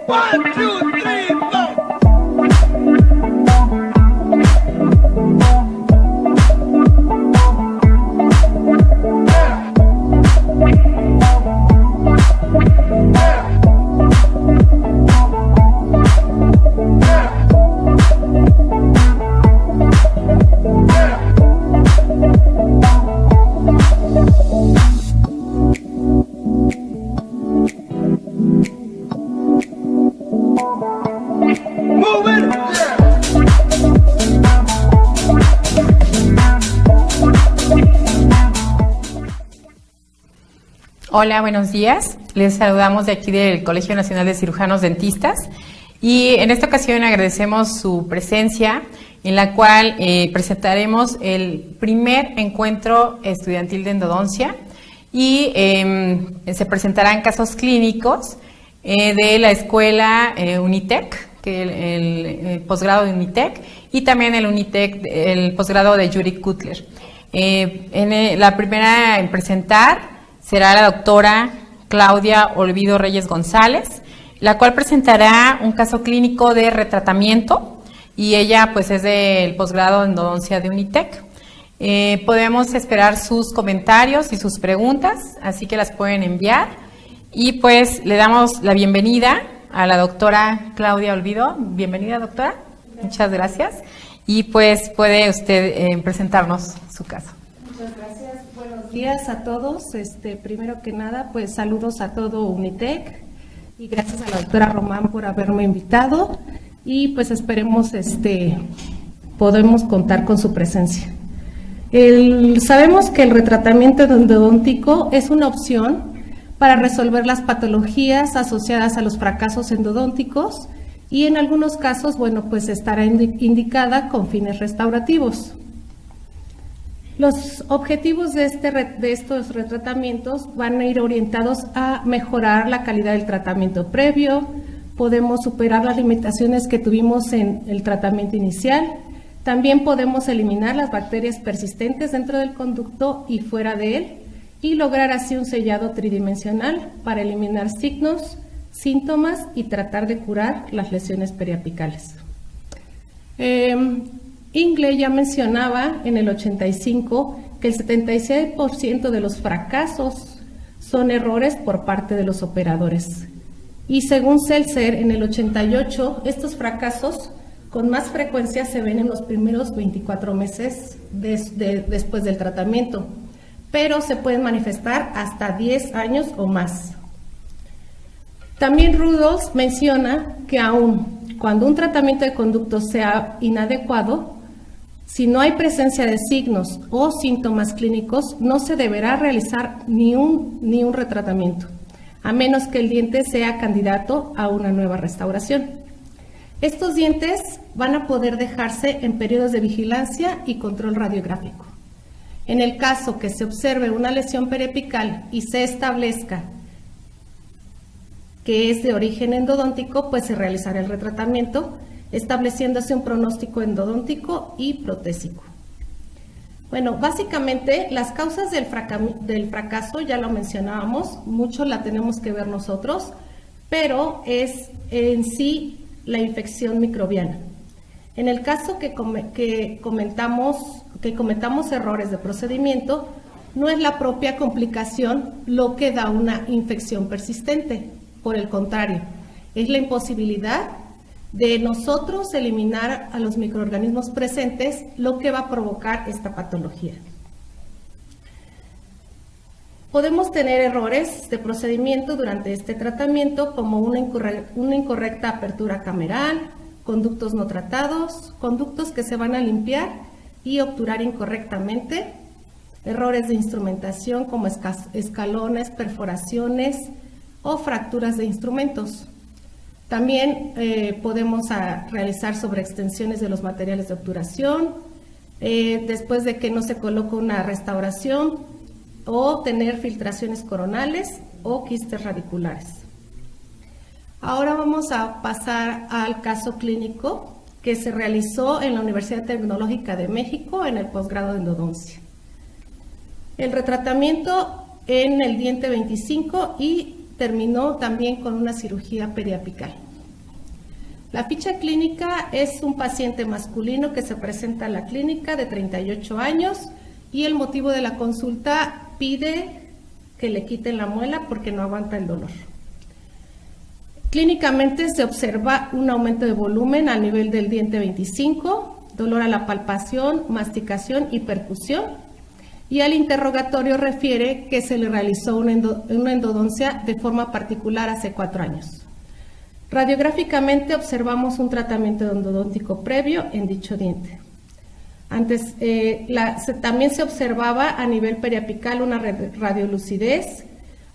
One, two, three, four. Hola, buenos días. Les saludamos de aquí del Colegio Nacional de Cirujanos Dentistas y en esta ocasión agradecemos su presencia en la cual presentaremos el primer encuentro estudiantil de endodoncia y se presentarán casos clínicos de la escuela Unitec, que el posgrado de Unitec y también el Unitec, el posgrado de Yuri Cutler. La primera en presentar será la doctora Claudia Olvido Reyes González, la cual presentará un caso clínico de retratamiento y ella pues es del posgrado en endodoncia de Unitec. Podemos esperar sus comentarios y sus preguntas, así que las pueden enviar y pues le damos la bienvenida a la doctora Claudia Olvido. Bienvenida, doctora. Muchas gracias. Y pues puede usted presentarnos su caso. Muchas gracias. Buenos días a todos. Primero que nada, pues saludos a todo Unitec y gracias a la doctora Román por haberme invitado y pues esperemos podemos contar con su presencia. Sabemos que el retratamiento endodóntico es una opción para resolver las patologías asociadas a los fracasos endodónticos y en algunos casos, bueno, pues estará indicada con fines restaurativos. Los objetivos de estos retratamientos van a ir orientados a mejorar la calidad del tratamiento previo, podemos superar las limitaciones que tuvimos en el tratamiento inicial, también podemos eliminar las bacterias persistentes dentro del conducto y fuera de él y lograr así un sellado tridimensional para eliminar signos, síntomas y tratar de curar las lesiones periapicales. Ingle ya mencionaba en el 85 que el 76% de los fracasos son errores por parte de los operadores. Y según Seltzer, en el 88, estos fracasos con más frecuencia se ven en los primeros 24 meses después del tratamiento, pero se pueden manifestar hasta 10 años o más. También Rudolph menciona que aun cuando un tratamiento de conducto sea inadecuado, si no hay presencia de signos o síntomas clínicos, no se deberá realizar ni un retratamiento, a menos que el diente sea candidato a una nueva restauración. Estos dientes van a poder dejarse en periodos de vigilancia y control radiográfico. En el caso que se observe una lesión periapical y se establezca que es de origen endodóntico, pues se realizará el retratamiento, estableciéndose un pronóstico endodóntico y protésico. Bueno, básicamente las causas del fracaso ya lo mencionábamos, mucho la tenemos que ver nosotros, pero es en sí la infección microbiana. En el caso que cometamos errores de procedimiento, no es la propia complicación lo que da una infección persistente, por el contrario, es la imposibilidad de nosotros eliminar a los microorganismos presentes, lo que va a provocar esta patología. Podemos tener errores de procedimiento durante este tratamiento, como una incorrecta apertura cameral, conductos no tratados, conductos que se van a limpiar y obturar incorrectamente, errores de instrumentación como escalones, perforaciones o fracturas de instrumentos. También podemos realizar sobreextensiones de los materiales de obturación, después de que no se coloca una restauración, o tener filtraciones coronales o quistes radiculares. Ahora vamos a pasar al caso clínico que se realizó en la Universidad Tecnológica de México en el posgrado de endodoncia. El retratamiento en el diente 25 y terminó también con una cirugía periapical. La ficha clínica es un paciente masculino que se presenta a la clínica de 38 años y el motivo de la consulta pide que le quiten la muela porque no aguanta el dolor. Clínicamente se observa un aumento de volumen a nivel del diente 25, dolor a la palpación, masticación y percusión. Y al interrogatorio refiere que se le realizó una endodoncia de forma particular hace 4 años. Radiográficamente observamos un tratamiento endodóntico previo en dicho diente. Antes, también se observaba a nivel periapical una radiolucidez,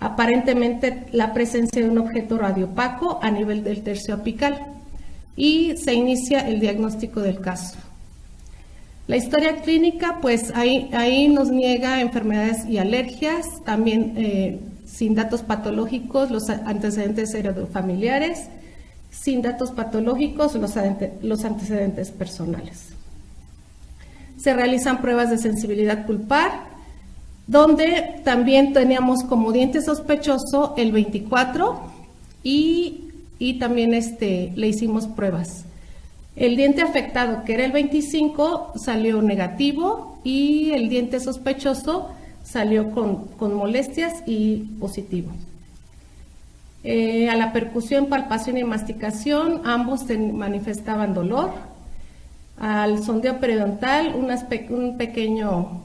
aparentemente la presencia de un objeto radiopaco a nivel del tercio apical y se inicia el diagnóstico del caso. La historia clínica, pues ahí nos niega enfermedades y alergias, también sin datos patológicos, los antecedentes heredofamiliares, sin datos patológicos, los antecedentes personales. Se realizan pruebas de sensibilidad pulpar, donde también teníamos como diente sospechoso el 24 y también le hicimos pruebas. El diente afectado, que era el 25, salió negativo y el diente sospechoso salió con molestias y positivo. A la percusión, palpación y masticación, ambos manifestaban dolor. Al sondeo periodontal, un pequeño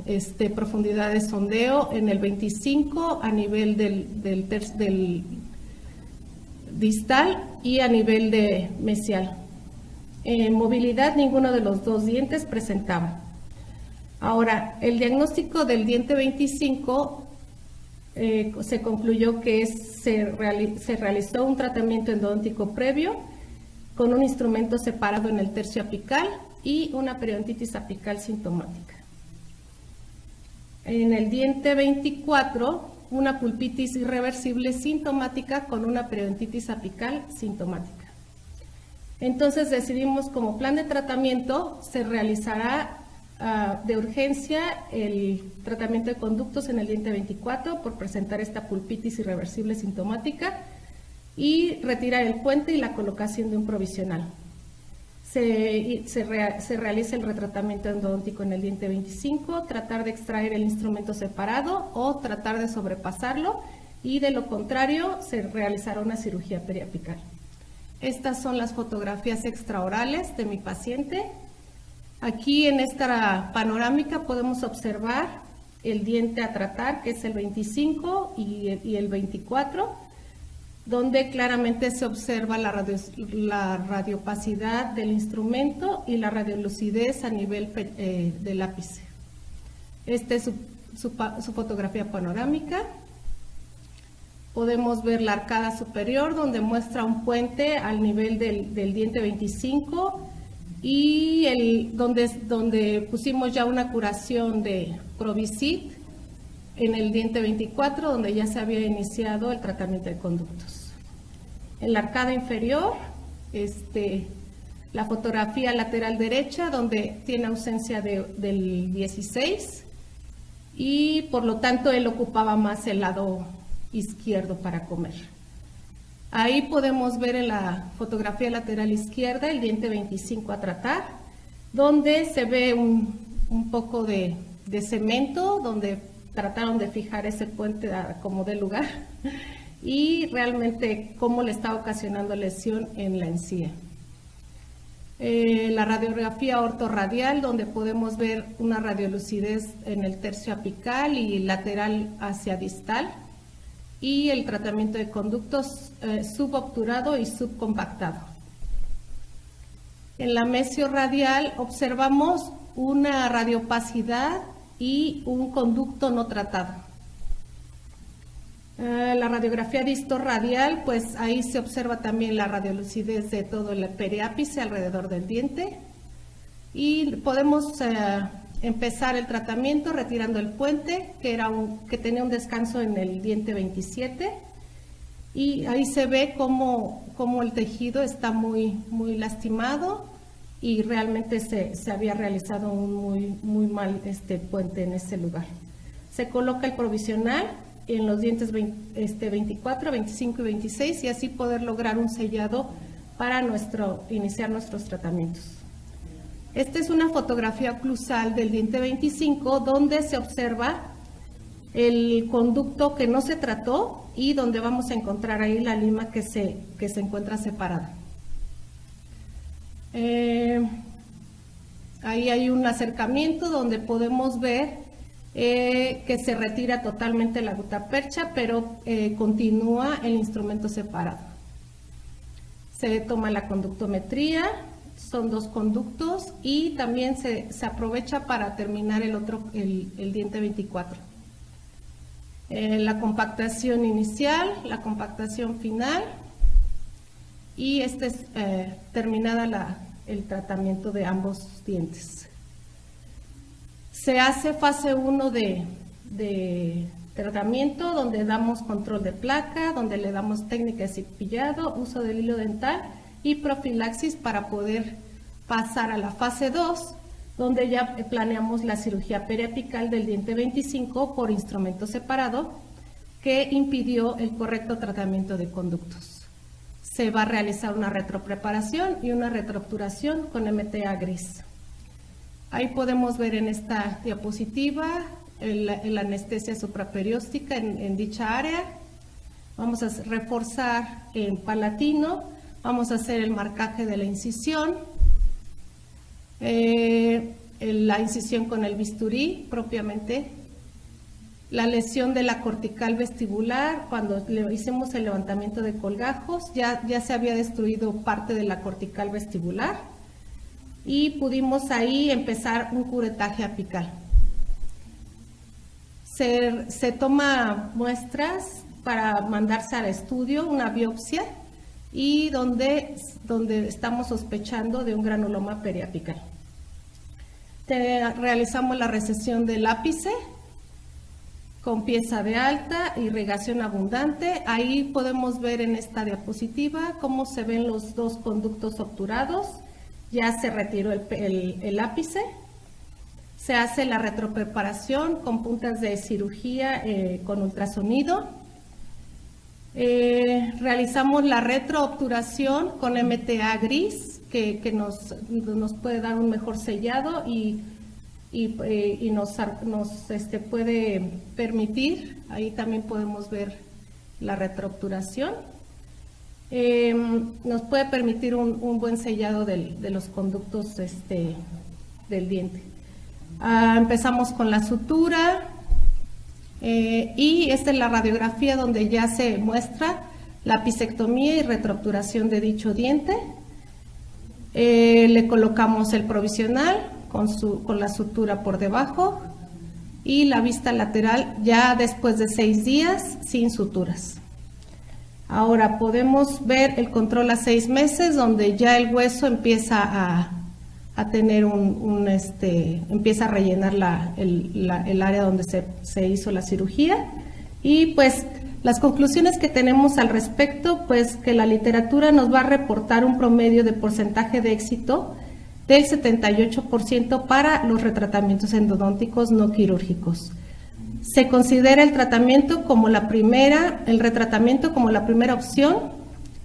profundidad de sondeo en el 25 a nivel del distal y a nivel de mesial. En movilidad, ninguno de los dos dientes presentaba. Ahora, el diagnóstico del diente 25 se concluyó que se realizó un tratamiento endodóntico previo con un instrumento separado en el tercio apical y una periodontitis apical sintomática. En el diente 24, una pulpitis irreversible sintomática con una periodontitis apical sintomática. Entonces decidimos como plan de tratamiento se realizará de urgencia el tratamiento de conductos en el diente 24 por presentar esta pulpitis irreversible sintomática y retirar el puente y la colocación de un provisional. Se realiza el retratamiento endodóntico en el diente 25, tratar de extraer el instrumento separado o tratar de sobrepasarlo y de lo contrario se realizará una cirugía periapical. Estas son las fotografías extraorales de mi paciente. Aquí en esta panorámica podemos observar el diente a tratar, que es el 25 y el 24, donde claramente se observa la radiopacidad del instrumento y la radiolucidez a nivel del ápice. Esta es su fotografía panorámica. Podemos ver la arcada superior donde muestra un puente al nivel del diente 25 y donde pusimos ya una curación de Provicit en el diente 24 donde ya se había iniciado el tratamiento de conductos. En la arcada inferior, la fotografía lateral derecha donde tiene ausencia del 16 y por lo tanto él ocupaba más el lado izquierdo para comer. Ahí podemos ver en la fotografía lateral izquierda el diente 25 a tratar, donde se ve un poco de cemento, donde trataron de fijar ese puente como de lugar y realmente cómo le está ocasionando lesión en la encía. La radiografía ortorradial, donde podemos ver una radiolucidez en el tercio apical y lateral hacia distal, y el tratamiento de conductos subobturado y subcompactado. En la mesiorradial observamos una radiopacidad y un conducto no tratado. La radiografía distorradial, pues ahí se observa también la radiolucidez de todo el periápice alrededor del diente y podemos empezar el tratamiento retirando el puente que tenía un descanso en el diente 27 y ahí se ve cómo el tejido está muy lastimado y realmente se había realizado un muy mal puente en ese lugar. Se coloca el provisional en los dientes 24, 25 y 26 y así poder lograr un sellado para iniciar nuestros tratamientos. Esta es una fotografía oclusal del diente 25 donde se observa el conducto que no se trató y donde vamos a encontrar ahí la lima que se encuentra separada. Ahí hay un acercamiento donde podemos ver que se retira totalmente la gutapercha, pero continúa el instrumento separado. Se toma la conductometría, son 2 conductos y también se aprovecha para terminar el diente 24. La compactación inicial, la compactación final y es terminada el tratamiento de ambos dientes. Se hace fase 1 de tratamiento donde damos control de placa, donde le damos técnica de cepillado, uso del hilo dental y profilaxis para poder pasar a la fase 2, donde ya planeamos la cirugía periapical del diente 25 por instrumento separado que impidió el correcto tratamiento de conductos. Se va a realizar una retropreparación y una retroobturación con MTA gris. Ahí podemos ver en esta diapositiva la anestesia supraperióstica en dicha área. Vamos a reforzar en palatino, vamos a hacer el marcaje de la incisión, la incisión con el bisturí propiamente, la lesión de la cortical vestibular, cuando le hicimos el levantamiento de colgajos, ya se había destruido parte de la cortical vestibular y pudimos ahí empezar un curetaje apical. Se toma muestras para mandarse al estudio, una biopsia, y donde estamos sospechando de un granuloma periapical. Realizamos la recesión del ápice con pieza de alta, irrigación abundante. Ahí podemos ver en esta diapositiva cómo se ven los 2 conductos obturados. Ya se retiró el ápice. Se hace la retropreparación con puntas de cirugía con ultrasonido. Realizamos la retroobturación con MTA gris que nos puede dar un mejor sellado y nos puede permitir, ahí también podemos ver la retroobturación, nos puede permitir un buen sellado de los conductos del diente. Empezamos con la sutura. Y esta es la radiografía donde ya se muestra la apicectomía y retroobturación de dicho diente. Le colocamos el provisional con la sutura por debajo y la vista lateral ya después de 6 días sin suturas. Ahora podemos ver el control a 6 meses donde ya el hueso empieza a tener empieza a rellenar el área donde se hizo la cirugía. Y pues las conclusiones que tenemos al respecto, pues que la literatura nos va a reportar un promedio de porcentaje de éxito del 78% para los retratamientos endodónticos no quirúrgicos. Se considera el retratamiento como la primera opción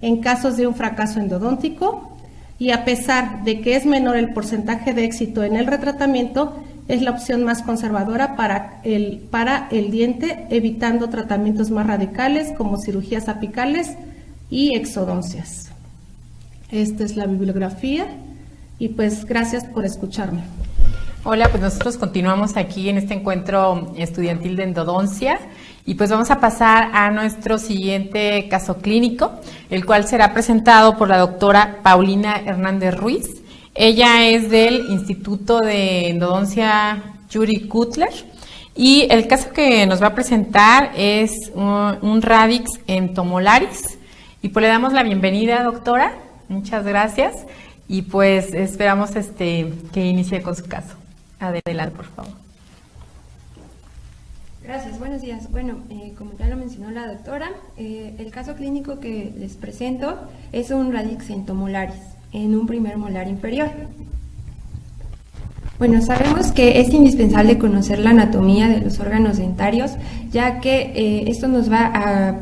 en casos de un fracaso endodóntico. Y a pesar de que es menor el porcentaje de éxito en el retratamiento, es la opción más conservadora para el diente, evitando tratamientos más radicales como cirugías apicales y exodoncias. Esta es la bibliografía y pues gracias por escucharme. Hola, pues nosotros continuamos aquí en este encuentro estudiantil de endodoncia y pues vamos a pasar a nuestro siguiente caso clínico, el cual será presentado por la doctora Paulina Hernández Ruiz. Ella es del Instituto de Endodoncia Yuri Cutler y el caso que nos va a presentar es un radix entomolaris y pues le damos la bienvenida, doctora. Muchas gracias y pues esperamos que inicie con su caso. Adelante, por favor. Gracias, buenos días. Bueno, como ya lo mencionó la doctora, el caso clínico que les presento es un radix entomolaris en un primer molar inferior. Bueno, sabemos que es indispensable conocer la anatomía de los órganos dentarios, ya que esto nos va a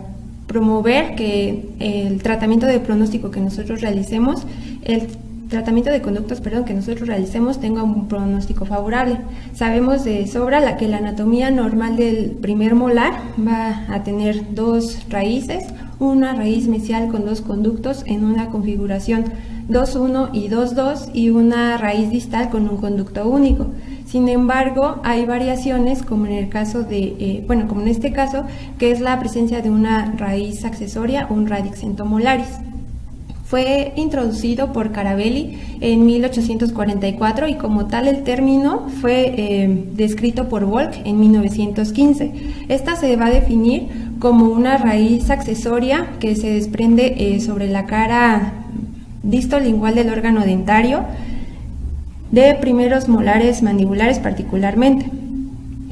promover que el tratamiento de pronóstico que nosotros realicemos, el tratamiento de conductos, que nosotros realicemos tenga un pronóstico favorable. Sabemos de sobra que la anatomía normal del primer molar va a tener dos raíces, una raíz mesial con dos conductos en una configuración 2-1 y 2-2 y una raíz distal con un conducto único. Sin embargo, hay variaciones como en el caso de, como en este caso, que es la presencia de una raíz accesoria, un radix entomolaris. Fue introducido por Carabelli en 1844 y como tal el término fue descrito por Volk en 1915. Esta se va a definir como una raíz accesoria que se desprende sobre la cara distolingual del órgano dentario de primeros molares mandibulares particularmente.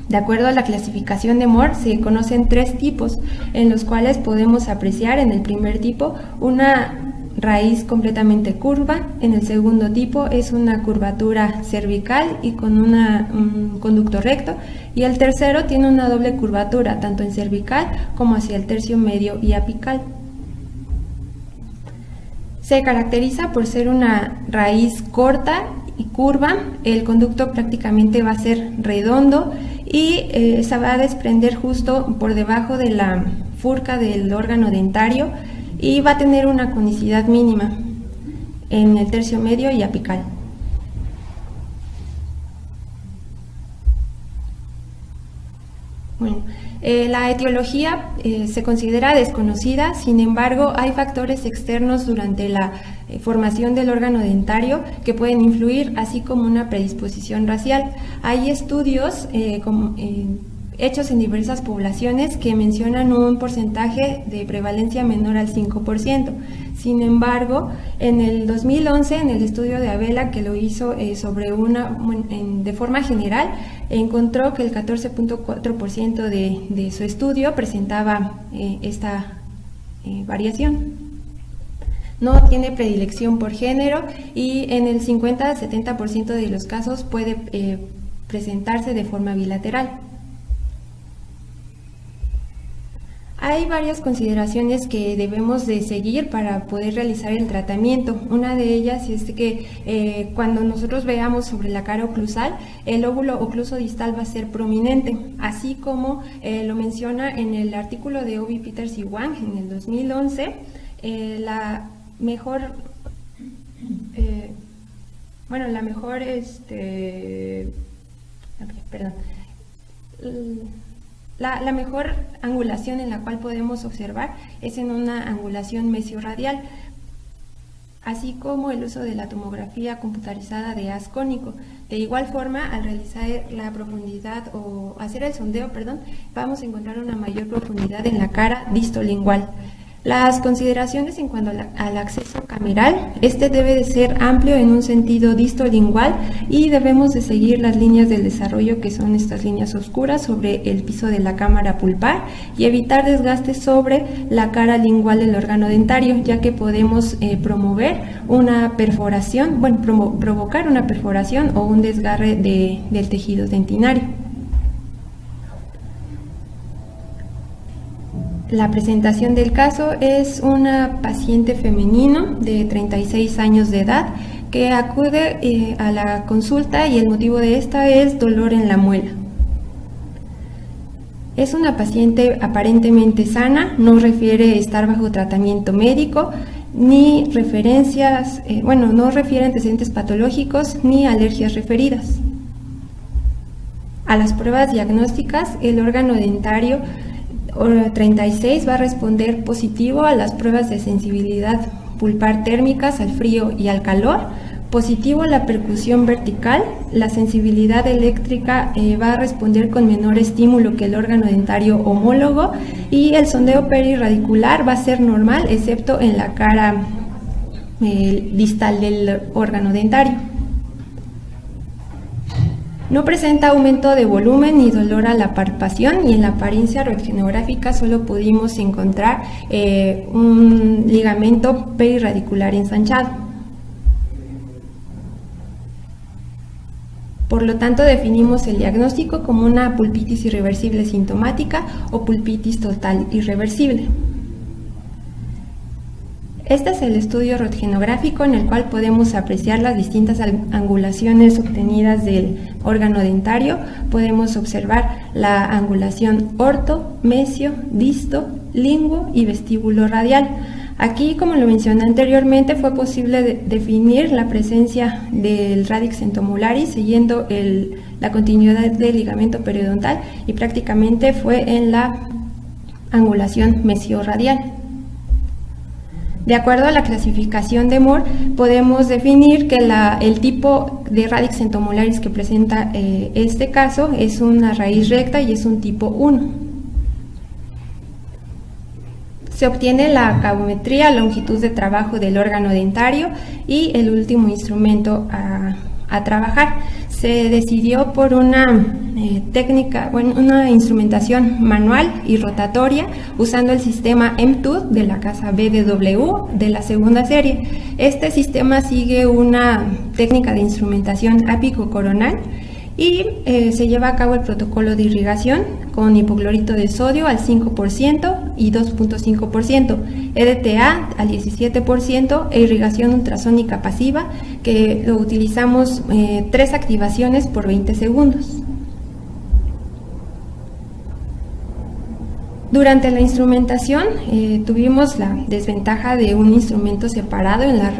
De acuerdo a la clasificación de Mohr, se conocen tres tipos, en los cuales podemos apreciar en el primer tipo una raíz completamente curva, en el segundo tipo es una curvatura cervical y con un conducto recto, y el tercero tiene una doble curvatura, tanto en cervical como hacia el tercio medio y apical. Se caracteriza por ser una raíz corta y curva, el conducto prácticamente va a ser redondo y se va a desprender justo por debajo de la furca del órgano dentario y va a tener una conicidad mínima en el tercio medio y apical. Bueno, la etiología se considera desconocida, sin embargo hay factores externos durante la formación del órgano dentario que pueden influir, así como una predisposición racial. Hay estudios hechos en diversas poblaciones que mencionan un porcentaje de prevalencia menor al 5%. Sin embargo, en el 2011, en el estudio de Abela, que lo hizo de forma general, encontró que el 14.4% de su estudio presentaba esta variación. No tiene predilección por género y en el 50-70% de los casos puede presentarse de forma bilateral. Hay varias consideraciones que debemos de seguir para poder realizar el tratamiento. Una de ellas es que cuando nosotros veamos sobre la cara oclusal, el lóbulo ocluso distal va a ser prominente, así como lo menciona en el artículo de Obi, Peters y Wang en el 2011, la mejor La mejor angulación en la cual podemos observar es en una angulación mesiorradial, así como el uso de la tomografía computarizada de haz cónico. De igual forma, al realizar la profundidad o hacer el sondeo, vamos a encontrar una mayor profundidad en la cara distolingual. Las consideraciones en cuanto al acceso cameral, este debe de ser amplio en un sentido distolingual y debemos de seguir las líneas del desarrollo, que son estas líneas oscuras sobre el piso de la cámara pulpar, y evitar desgastes sobre la cara lingual del órgano dentario, ya que podemos promover una perforación, provocar una perforación o un desgarre del tejido dentinario. La presentación del caso es una paciente femenino de 36 años de edad que acude a la consulta y el motivo de esta es dolor en la muela. Es una paciente aparentemente sana, no refiere estar bajo tratamiento médico, ni referencias, no refiere antecedentes patológicos ni alergias referidas. A las pruebas diagnósticas, el órgano dentario 36 va a responder positivo a las pruebas de sensibilidad pulpar térmicas al frío y al calor, positivo a la percusión vertical, la sensibilidad eléctrica va a responder con menor estímulo que el órgano dentario homólogo y el sondeo perirradicular va a ser normal excepto en la cara distal del órgano dentario. No presenta aumento de volumen ni dolor a la palpación y en la apariencia röntgenográfica solo pudimos encontrar un ligamento perirradicular ensanchado. Por lo tanto, definimos el diagnóstico como una pulpitis irreversible sintomática o pulpitis total irreversible. Este es el estudio röntgenográfico en el cual podemos apreciar las distintas angulaciones obtenidas del órgano dentario. Podemos observar la angulación orto, mesio, disto, linguo y vestíbulo radial. Aquí, como lo mencioné anteriormente, fue posible definir la presencia del radix entomolaris siguiendo la continuidad del ligamento periodontal y prácticamente fue en la angulación mesio-radial. De acuerdo a la clasificación de Moore, podemos definir que el tipo de radix entomolaris que presenta este caso es una raíz recta y es un tipo 1. Se obtiene la cabometría, longitud de trabajo del órgano dentario y el último instrumento a trabajar. Se decidió por una una instrumentación manual y rotatoria usando el sistema M-Tooth de la casa BDW de la segunda serie. Este sistema sigue una técnica de instrumentación ápico-coronal y se lleva a cabo el protocolo de irrigación con hipoclorito de sodio al 5% y 2.5%, EDTA al 17% e irrigación ultrasónica pasiva, que lo utilizamos 3 activaciones por 20 segundos. Durante la instrumentación tuvimos la desventaja de un instrumento separado en la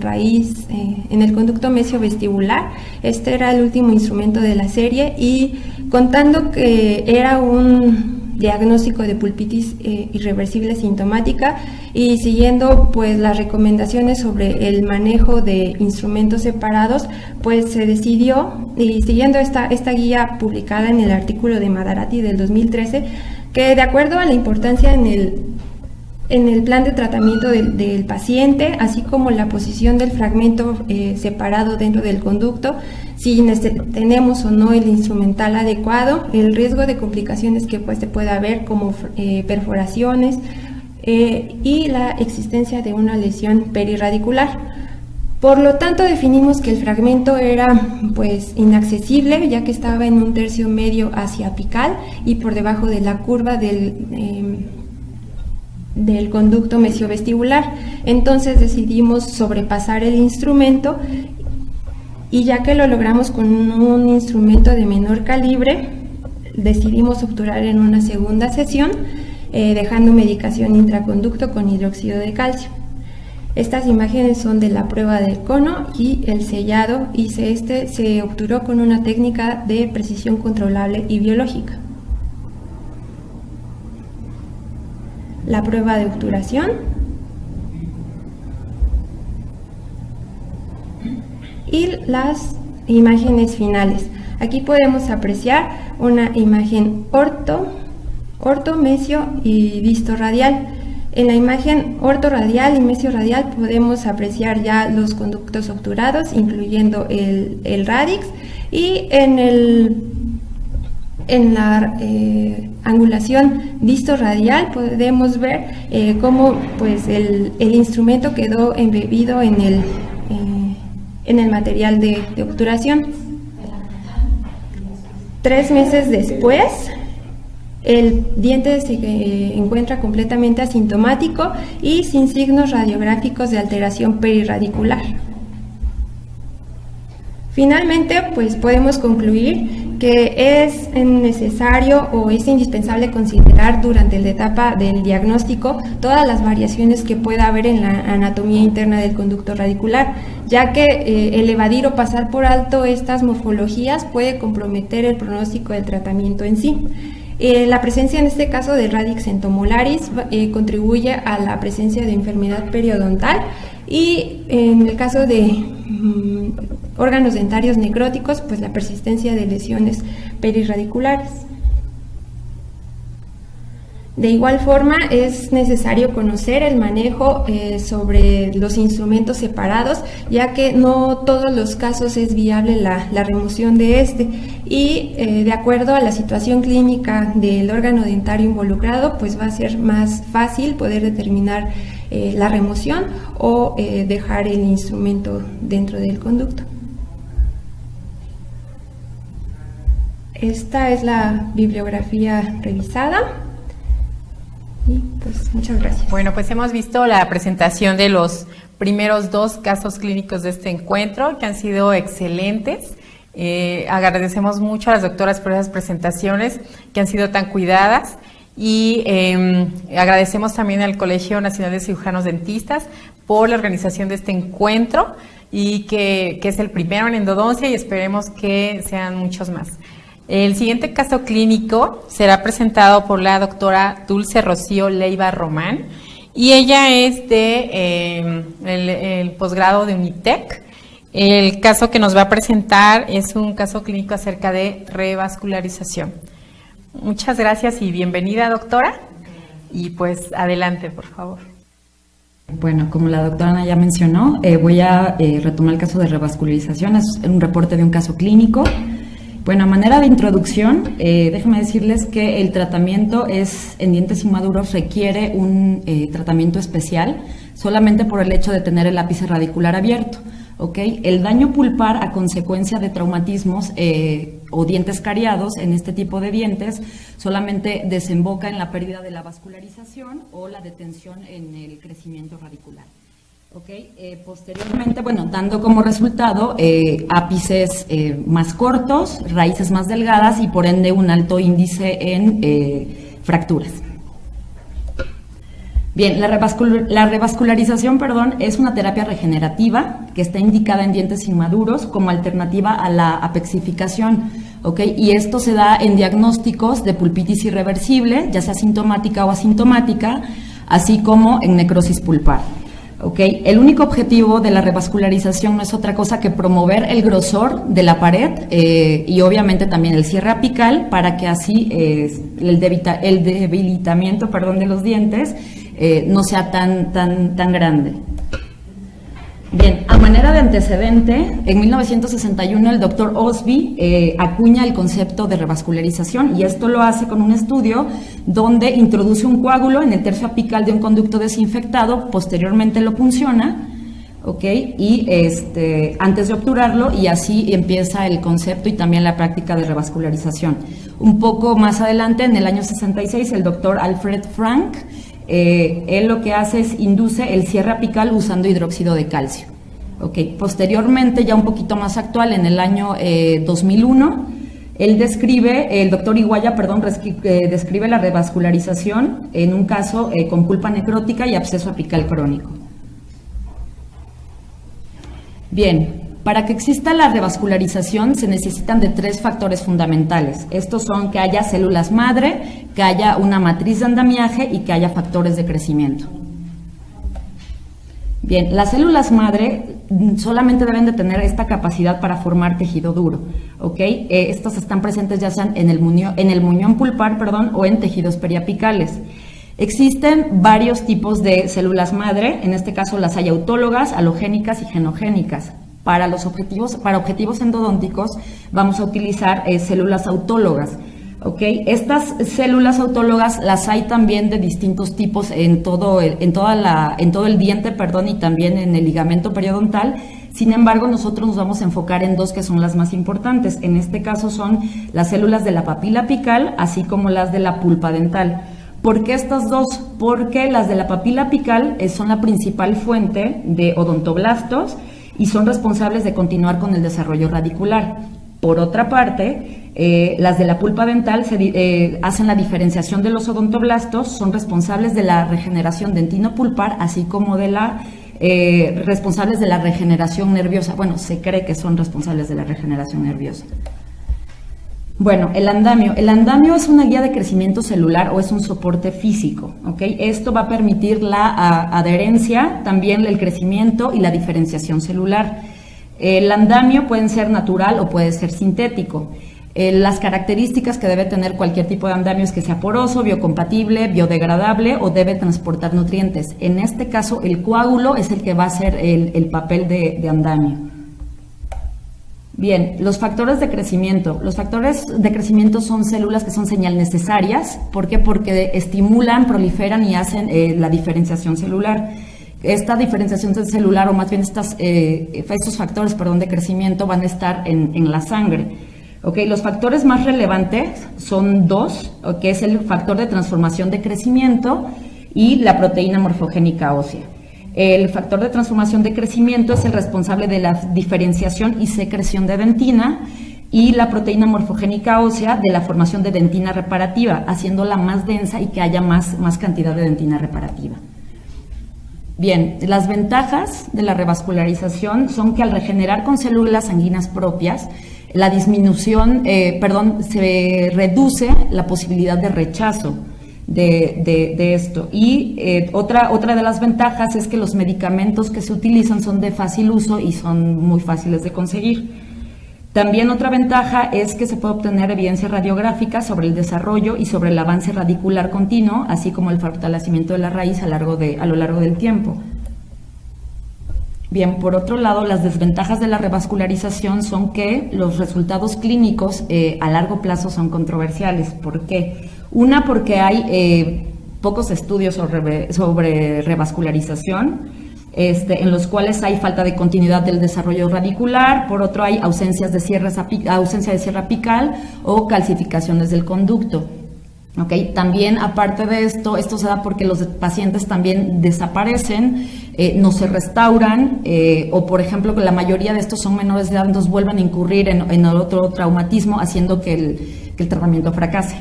raíz, en el conducto mesio-vestibular. Este era el último instrumento de la serie y contando que era un diagnóstico de pulpitis irreversible sintomática y siguiendo pues las recomendaciones sobre el manejo de instrumentos separados, pues se decidió, y siguiendo esta guía publicada en el artículo de Madarati del 2013, que de acuerdo a la importancia en el plan de tratamiento del paciente, así como la posición del fragmento separado dentro del conducto, si tenemos o no el instrumental adecuado, el riesgo de complicaciones que pues se pueda haber como perforaciones y la existencia de una lesión perirradicular. Por lo tanto, definimos que el fragmento era pues inaccesible, ya que estaba en un tercio medio hacia apical y por debajo de la curva del conducto mesiovestibular. Entonces decidimos sobrepasar el instrumento y ya que lo logramos con un instrumento de menor calibre, decidimos obturar en una segunda sesión, dejando medicación intraconducto con hidróxido de calcio. Estas imágenes son de la prueba del cono y el sellado, y se obturó con una técnica de precisión controlable y biológica. La prueba de obturación y las imágenes finales. Aquí podemos apreciar una imagen orto, mesio y disto radial. En la imagen ortoradial y mesioradial podemos apreciar ya los conductos obturados, incluyendo el radix, y en la angulación distoradial podemos ver cómo pues, el instrumento quedó embebido en el material de obturación. 3 meses después, el diente se encuentra completamente asintomático y sin signos radiográficos de alteración perirradicular. Finalmente, pues podemos concluir que es necesario o es indispensable considerar durante la etapa del diagnóstico todas las variaciones que pueda haber en la anatomía interna del conducto radicular, ya que el evadir o pasar por alto estas morfologías puede comprometer el pronóstico del tratamiento en sí. La presencia en este caso de radix entomolaris contribuye a la presencia de enfermedad periodontal y en el caso de órganos dentarios necróticos, pues la persistencia de lesiones perirradiculares. De igual forma, es necesario conocer el manejo sobre los instrumentos separados, ya que no todos los casos es viable la remoción de este y de acuerdo a la situación clínica del órgano dentario involucrado, pues va a ser más fácil poder determinar la remoción o dejar el instrumento dentro del conducto. Esta es la bibliografía revisada. Y pues muchas gracias. Bueno, pues hemos visto la presentación de los primeros 2 casos clínicos de este encuentro, que han sido excelentes. Agradecemos mucho a las doctoras por esas presentaciones que han sido tan cuidadas, y agradecemos también al Colegio Nacional de Cirujanos Dentistas por la organización de este encuentro, y que es el primero en endodoncia, y esperemos que sean muchos más. El siguiente caso clínico será presentado por la doctora Dulce Rocío Leiva Román, y ella es de el posgrado de Unitec. El caso que nos va a presentar es un caso clínico acerca de revascularización. Muchas gracias y bienvenida, doctora. Y pues adelante, por favor. Bueno, como la doctora Ana ya mencionó, voy a retomar el caso de revascularización. Es un reporte de un caso clínico. Bueno, a manera de introducción, déjenme decirles que el tratamiento en dientes inmaduros requiere un tratamiento especial solamente por el hecho de tener el ápice radicular abierto. ¿Okay? El daño pulpar a consecuencia de traumatismos o dientes cariados en este tipo de dientes solamente desemboca en la pérdida de la vascularización o la detención en el crecimiento radicular. ¿Okay? Posteriormente, bueno, dando como resultado ápices más cortos, raíces más delgadas y por ende un alto índice en fracturas. Bien, la revascularización, es una terapia regenerativa que está indicada en dientes inmaduros como alternativa a la apexificación, ¿ok? Y esto se da en diagnósticos de pulpitis irreversible, ya sea sintomática o asintomática, así como en necrosis pulpar, ¿ok? El único objetivo de la revascularización no es otra cosa que promover el grosor de la pared y obviamente también el cierre apical para que así el debilitamiento de los dientes no sea tan grande. Bien, a manera de antecedente, en 1961 el doctor Osby acuña el concepto de revascularización, y esto lo hace con un estudio donde introduce un coágulo en el tercio apical de un conducto desinfectado, posteriormente lo punciona, ¿ok? Y antes de obturarlo, y así empieza el concepto y también la práctica de revascularización. Un poco más adelante, en el año 66, el doctor Alfred Frank él lo que hace es induce el cierre apical usando hidróxido de calcio. Okay. Posteriormente, ya un poquito más actual, en el año 2001, el doctor Iguaya, describe la revascularización en un caso con pulpa necrótica y absceso apical crónico. Bien. Para que exista la revascularización se necesitan de 3 factores fundamentales. Estos son que haya células madre, que haya una matriz de andamiaje y que haya factores de crecimiento. Bien, las células madre solamente deben de tener esta capacidad para formar tejido duro, ¿ok? Estas están presentes ya sean en el muñón pulpar, o en tejidos periapicales. Existen varios tipos de células madre, en este caso las hay autólogas, halogénicas y genogénicas. Para objetivos endodónticos vamos a utilizar células autólogas, ¿ok? Estas células autólogas las hay también de distintos tipos en todo el diente, y también en el ligamento periodontal. Sin embargo, nosotros nos vamos a enfocar en 2 que son las más importantes. En este caso son las células de la papila apical, así como las de la pulpa dental. ¿Por qué estas 2? Porque las de la papila apical son la principal fuente de odontoblastos y son responsables de continuar con el desarrollo radicular. Por otra parte, las de la pulpa dental hacen la diferenciación de los odontoblastos, son responsables de la regeneración dentinopulpar, así como responsables de la regeneración nerviosa. Bueno, se cree que son responsables de la regeneración nerviosa. Bueno, el andamio. El andamio es una guía de crecimiento celular o es un soporte físico, ¿ok? Esto va a permitir la adherencia, también el crecimiento y la diferenciación celular. El andamio puede ser natural o puede ser sintético. Las características que debe tener cualquier tipo de andamio es que sea poroso, biocompatible, biodegradable o debe transportar nutrientes. En este caso, el coágulo es el que va a hacer el papel de andamio. Bien, los factores de crecimiento. Los factores de crecimiento son células que son señal necesarias. ¿Por qué? Porque estimulan, proliferan y hacen la diferenciación celular. Esta diferenciación celular, o más bien estos factores de crecimiento van a estar en la sangre. Ok, los factores más relevantes son dos, que es el factor de transformación de crecimiento y la proteína morfogénica ósea. El factor de transformación de crecimiento es el responsable de la diferenciación y secreción de dentina, y la proteína morfogénica ósea de la formación de dentina reparativa, haciéndola más densa y que haya más cantidad de dentina reparativa. Bien, las ventajas de la revascularización son que al regenerar con células sanguíneas propias, la disminución, se reduce la posibilidad de rechazo de esto. Y otra de las ventajas es que los medicamentos que se utilizan son de fácil uso y son muy fáciles de conseguir. También otra ventaja es que se puede obtener evidencia radiográfica sobre el desarrollo y sobre el avance radicular continuo, así como el fortalecimiento de la raíz a lo largo del tiempo. Bien, por otro lado, las desventajas de la revascularización son que los resultados clínicos a largo plazo son controversiales. ¿Por qué? Una, porque hay pocos estudios sobre revascularización, en los cuales hay falta de continuidad del desarrollo radicular. Por otro, hay ausencia de cierre apical o calcificaciones del conducto. Okay. También, aparte de esto se da porque los pacientes también desaparecen, no se restauran, o por ejemplo, que la mayoría de estos son menores de edad, entonces vuelven a incurrir en otro traumatismo, haciendo que el tratamiento fracase.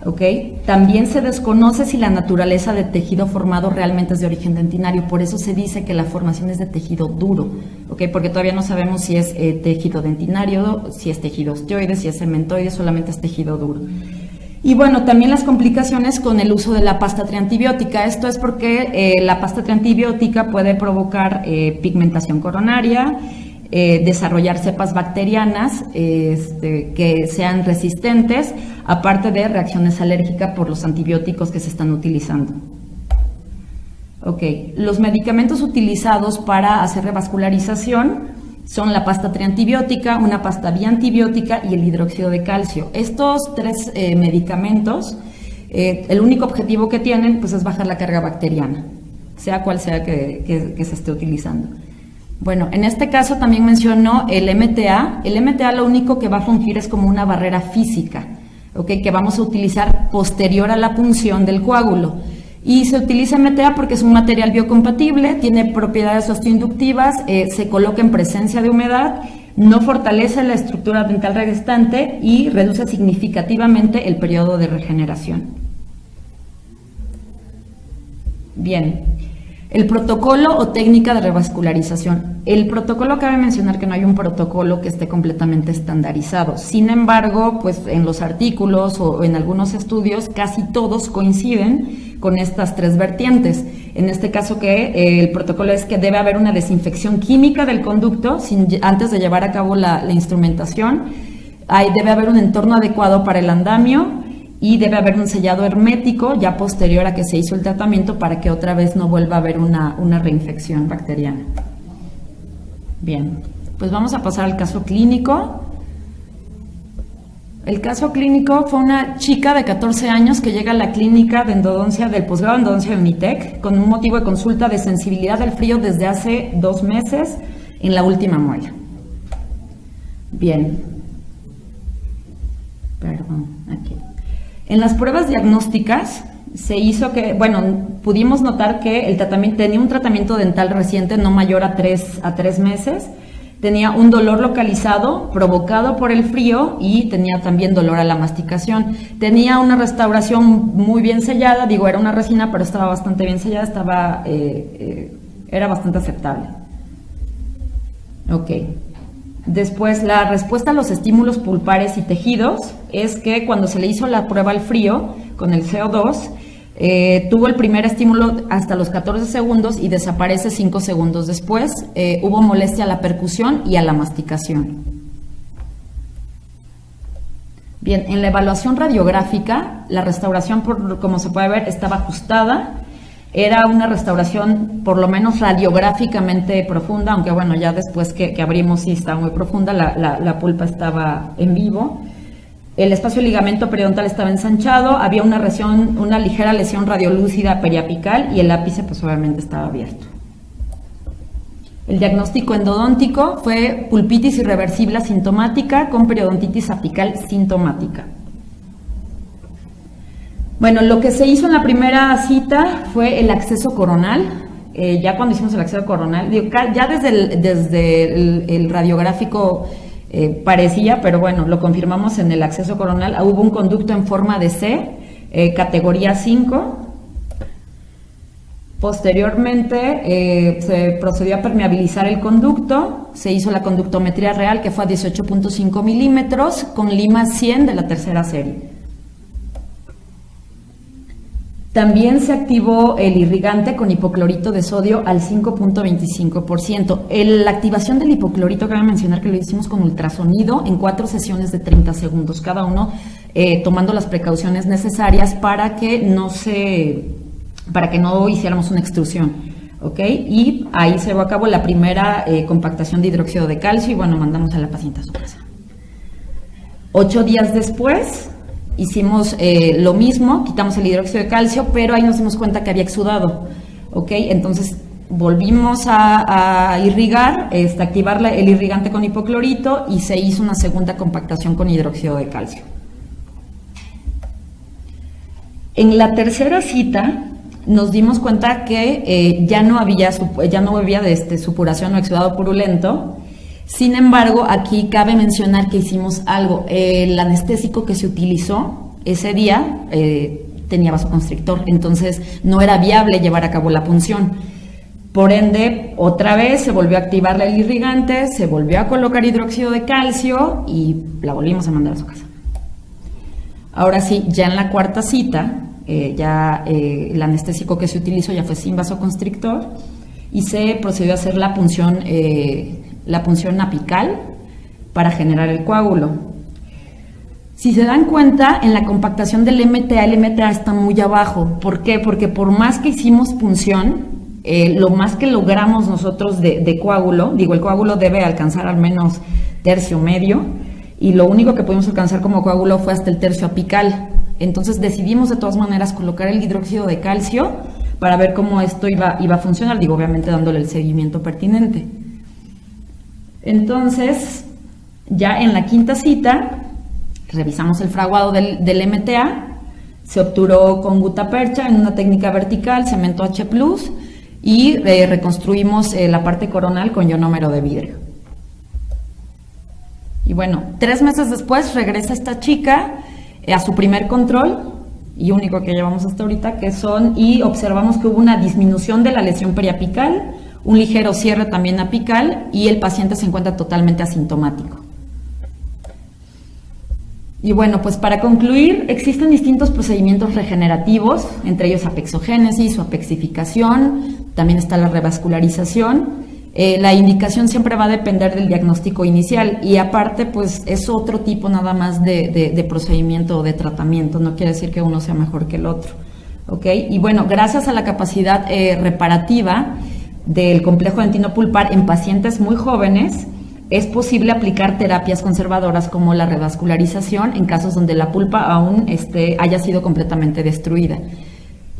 Okay. También se desconoce si la naturaleza del tejido formado realmente es de origen dentinario, por eso se dice que la formación es de tejido duro, okay, porque todavía no sabemos si es tejido dentinario, si es tejido osteoide, si es cementoide, solamente es tejido duro. Y bueno, también las complicaciones con el uso de la pasta triantibiótica. Esto es porque la pasta triantibiótica puede provocar pigmentación coronaria, desarrollar cepas bacterianas que sean resistentes, aparte de reacciones alérgicas por los antibióticos que se están utilizando. Okay. Los medicamentos utilizados para hacer revascularización son la pasta triantibiótica, una pasta biantibiótica y el hidróxido de calcio. Estos tres medicamentos, el único objetivo que tienen pues, es bajar la carga bacteriana, sea cual sea que se esté utilizando. Bueno, en este caso también mencionó el MTA. El MTA lo único que va a fungir es como una barrera física, ¿okay? Que vamos a utilizar posterior a la punción del coágulo. Y se utiliza MTA porque es un material biocompatible, tiene propiedades osteoinductivas, se coloca en presencia de humedad, no fortalece la estructura dental restante y reduce significativamente el periodo de regeneración. Bien, el protocolo o técnica de revascularización. El protocolo, cabe mencionar que no hay un protocolo que esté completamente estandarizado. Sin embargo, pues en los artículos o en algunos estudios casi todos coinciden con estas tres vertientes. En este caso el protocolo es que debe haber una desinfección química del conducto antes de llevar a cabo la instrumentación. Debe haber un entorno adecuado para el andamio y debe haber un sellado hermético ya posterior a que se hizo el tratamiento para que otra vez no vuelva a haber una reinfección bacteriana. Bien, pues vamos a pasar al caso clínico. El caso clínico fue una chica de 14 años que llega a la clínica de endodoncia del posgrado de endodoncia de Unitec con un motivo de consulta de sensibilidad al frío desde hace 2 meses en la última muela. Bien. Perdón, aquí. En las pruebas diagnósticas se hizo pudimos notar que el tratamiento tenía un tratamiento dental reciente no mayor a 3 meses. Tenía un dolor localizado provocado por el frío y tenía también dolor a la masticación. Tenía una restauración muy bien sellada, era una resina, pero estaba bastante bien sellada, era bastante aceptable. Ok. Después, la respuesta a los estímulos pulpares y tejidos es que cuando se le hizo la prueba al frío con el CO2, tuvo el primer estímulo hasta los 14 segundos y desaparece 5 segundos después. Hubo molestia a la percusión y a la masticación. Bien, en la evaluación radiográfica, la restauración, como se puede ver, estaba ajustada. Era una restauración por lo menos radiográficamente profunda, aunque ya después que abrimos sí estaba muy profunda, la pulpa estaba en vivo. El espacio ligamento periodontal estaba ensanchado, había una ligera lesión radiolúcida periapical y el ápice pues obviamente estaba abierto. El diagnóstico endodóntico fue pulpitis irreversible asintomática con periodontitis apical sintomática. Bueno, lo que se hizo en la primera cita fue el acceso coronal. Ya cuando hicimos el acceso coronal, ya desde el radiográfico parecía, pero bueno, lo confirmamos en el acceso coronal. Hubo un conducto en forma de C, categoría 5. Posteriormente se procedió a permeabilizar el conducto, se hizo la conductometría real que fue a 18.5 milímetros con lima 100 de la tercera serie. También se activó el irrigante con hipoclorito de sodio al 5.25%. La activación del hipoclorito, cabe mencionar que lo hicimos con ultrasonido en 4 sesiones de 30 segundos, cada uno tomando las precauciones necesarias para que no hiciéramos una extrusión, ¿ok? Y ahí se llevó a cabo la primera compactación de hidróxido de calcio y bueno, mandamos a la paciente a su casa. 8 días después hicimos lo mismo, quitamos el hidróxido de calcio, pero ahí nos dimos cuenta que había exudado, ¿ok? Entonces volvimos a irrigar, activar el irrigante con hipoclorito y se hizo una segunda compactación con hidróxido de calcio. En la tercera cita nos dimos cuenta que ya no había supuración o exudado purulento. Sin embargo, aquí cabe mencionar que hicimos algo. El anestésico que se utilizó ese día tenía vasoconstrictor, entonces no era viable llevar a cabo la punción. Por ende, otra vez se volvió a activar el irrigante, se volvió a colocar hidróxido de calcio y la volvimos a mandar a su casa. Ahora sí, ya en la cuarta cita, el anestésico que se utilizó ya fue sin vasoconstrictor y se procedió a hacer la punción apical para generar el coágulo. Si se dan cuenta, en la compactación del MTA, el MTA está muy abajo. ¿Por qué? Porque por más que hicimos punción, lo más que logramos nosotros de coágulo, el coágulo debe alcanzar al menos tercio medio, y lo único que pudimos alcanzar como coágulo fue hasta el tercio apical. Entonces decidimos de todas maneras colocar el hidróxido de calcio para ver cómo esto iba a funcionar, obviamente dándole el seguimiento pertinente. Entonces, ya en la quinta cita, revisamos el fraguado del MTA, se obturó con gutapercha en una técnica vertical, cemento H+, y reconstruimos la parte coronal con ionómero de vidrio. Y bueno, 3 meses después regresa esta chica a su primer control, y único que llevamos hasta ahorita, y observamos que hubo una disminución de la lesión periapical, un ligero cierre también apical, y el paciente se encuentra totalmente asintomático. Y bueno, pues para concluir, existen distintos procedimientos regenerativos, entre ellos apexogénesis o apexificación, también está la revascularización. La indicación siempre va a depender del diagnóstico inicial y aparte pues es otro tipo nada más de procedimiento o de tratamiento, no quiere decir que uno sea mejor que el otro, ¿ok? Y bueno, gracias a la capacidad reparativa del complejo dentino pulpar en pacientes muy jóvenes, es posible aplicar terapias conservadoras como la revascularización en casos donde la pulpa aún haya sido completamente destruida.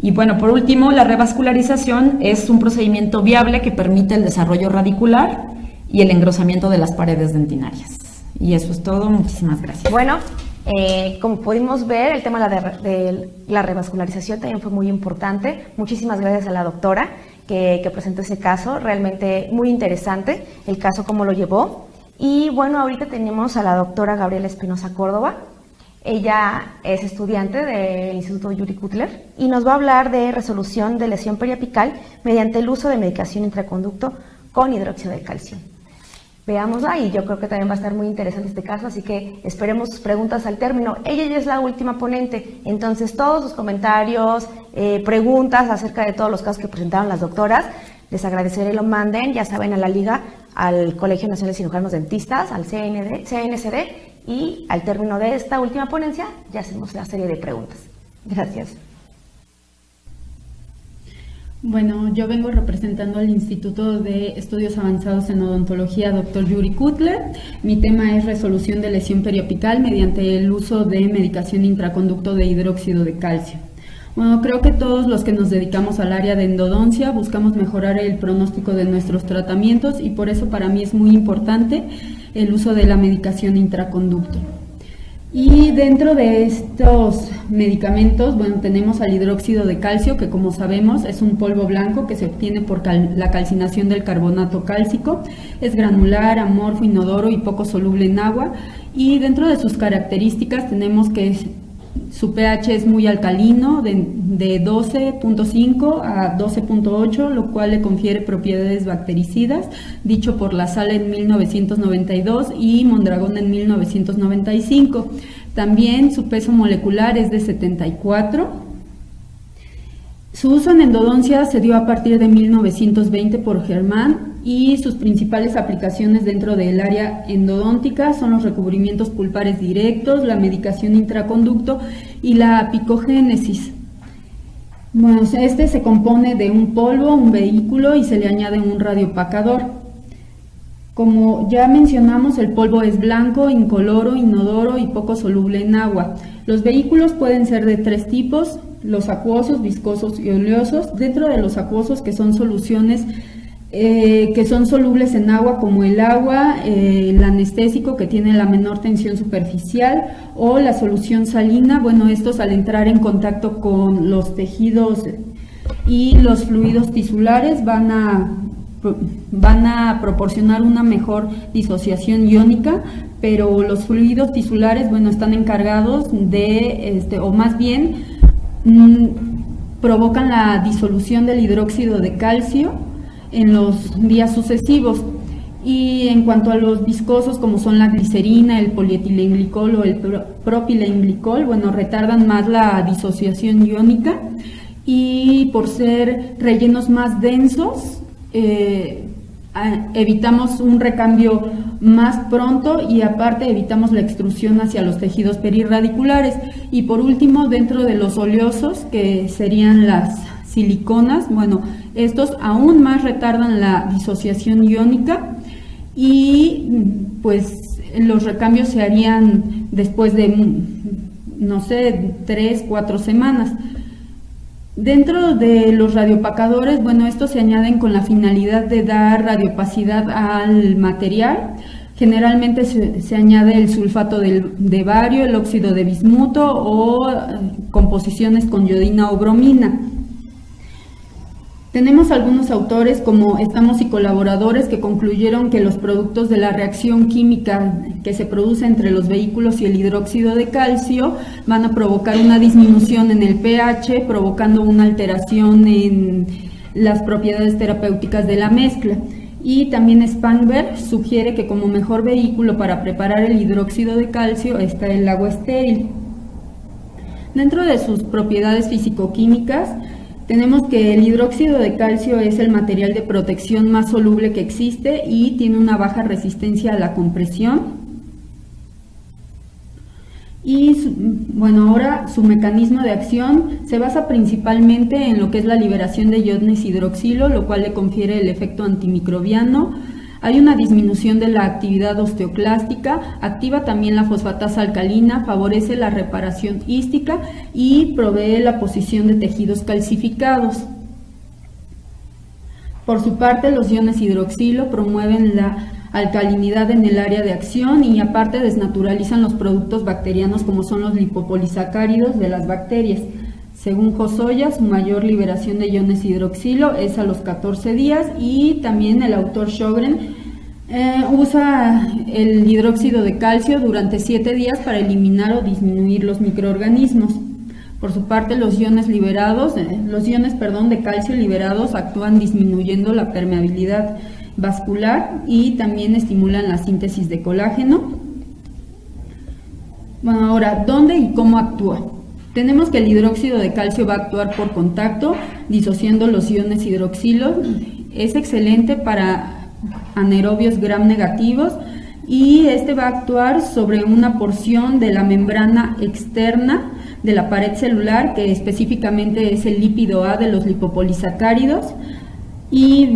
Y bueno, por último, la revascularización es un procedimiento viable que permite el desarrollo radicular y el engrosamiento de las paredes dentinarias. Y eso es todo, muchísimas gracias. Bueno, como pudimos ver, el tema de la revascularización también fue muy importante. Muchísimas gracias a la doctora que presentó ese caso, realmente muy interesante el caso, cómo lo llevó. Y bueno, ahorita tenemos a la doctora Gabriela Espinosa Córdoba. Ella es estudiante del Instituto Yuri Cutler y nos va a hablar de resolución de lesión periapical mediante el uso de medicación intraconducto con hidróxido de calcio. Veámosla y yo creo que también va a estar muy interesante este caso, así que esperemos sus preguntas al término. Ella ya es la última ponente, entonces todos sus comentarios, preguntas acerca de todos los casos que presentaron las doctoras, les agradeceré lo manden, ya saben, a la liga, al Colegio Nacional de Cirujanos Dentistas, al CNCD, y al término de esta última ponencia ya hacemos la serie de preguntas. Gracias. Bueno, yo vengo representando al Instituto de Estudios Avanzados en Odontología Dr. Yuri Cutler. Mi tema es resolución de lesión periapical mediante el uso de medicación intraconducto de hidróxido de calcio. Bueno, creo que todos los que nos dedicamos al área de endodoncia buscamos mejorar el pronóstico de nuestros tratamientos y por eso para mí es muy importante el uso de la medicación intraconducto. Y dentro de estos medicamentos, bueno, tenemos al hidróxido de calcio, que como sabemos es un polvo blanco que se obtiene por la calcinación del carbonato cálcico. Es granular, amorfo, inodoro y poco soluble en agua. Y dentro de sus características tenemos que su pH es muy alcalino, de 12.5 a 12.8, lo cual le confiere propiedades bactericidas, dicho por La Sala en 1992 y Mondragón en 1995. También su peso molecular es de 74. Su uso en endodoncia se dio a partir de 1920 por Germán y sus principales aplicaciones dentro del área endodóntica son los recubrimientos pulpares directos, la medicación intraconducto y la apicogénesis. Bueno, este se compone de un polvo, un vehículo y se le añade un radioopacador. Como ya mencionamos, el polvo es blanco, incoloro, inodoro y poco soluble en agua. Los vehículos pueden ser de 3 tipos: los acuosos, viscosos y oleosos. Dentro de los acuosos, que son soluciones que son solubles en agua, como el agua, el anestésico, que tiene la menor tensión superficial, o la solución salina. Bueno, estos al entrar en contacto con los tejidos y los fluidos tisulares van a proporcionar una mejor disociación iónica, pero los fluidos tisulares, bueno, están encargados de, o más bien, provocan la disolución del hidróxido de calcio en los días sucesivos. Y en cuanto a los viscosos, como son la glicerina, el polietilenglicol o el propilenglicol, bueno, retardan más la disociación iónica y por ser rellenos más densos, evitamos un recambio más pronto y aparte evitamos la extrusión hacia los tejidos perirradiculares. Y por último, dentro de los oleosos, que serían las siliconas, bueno, estos aún más retardan la disociación iónica y pues los recambios se harían después de, no sé, 3-4 semanas. Dentro de los radioopacadores, bueno, estos se añaden con la finalidad de dar radiopacidad al material. Generalmente se añade el sulfato de bario, el óxido de bismuto o composiciones con iodina o bromina. Tenemos algunos autores como Estamos y colaboradores que concluyeron que los productos de la reacción química que se produce entre los vehículos y el hidróxido de calcio van a provocar una disminución en el pH, provocando una alteración en las propiedades terapéuticas de la mezcla. Y también Spangberg sugiere que como mejor vehículo para preparar el hidróxido de calcio está el agua estéril. Dentro de sus propiedades físico-químicas, tenemos que el hidróxido de calcio es el material de protección más soluble que existe y tiene una baja resistencia a la compresión. Y bueno, ahora su mecanismo de acción se basa principalmente en lo que es la liberación de iones hidroxilo, lo cual le confiere el efecto antimicrobiano. Hay una disminución de la actividad osteoclástica, activa también la fosfatasa alcalina, favorece la reparación ística y provee la posición de tejidos calcificados. Por su parte, los iones hidroxilo promueven la alcalinidad en el área de acción y aparte desnaturalizan los productos bacterianos como son los lipopolisacáridos de las bacterias. Según Josoya, su mayor liberación de iones hidroxilo es a los 14 días y también el autor Sjogren usa el hidróxido de calcio durante 7 días para eliminar o disminuir los microorganismos. Por su parte, los iones de calcio liberados actúan disminuyendo la permeabilidad vascular y también estimulan la síntesis de colágeno. Bueno, ahora, ¿dónde y cómo actúa? Tenemos que el hidróxido de calcio va a actuar por contacto, disociando los iones hidroxilo. Es excelente para anaerobios gram negativos y este va a actuar sobre una porción de la membrana externa de la pared celular, que específicamente es el lípido A de los lipopolisacáridos, y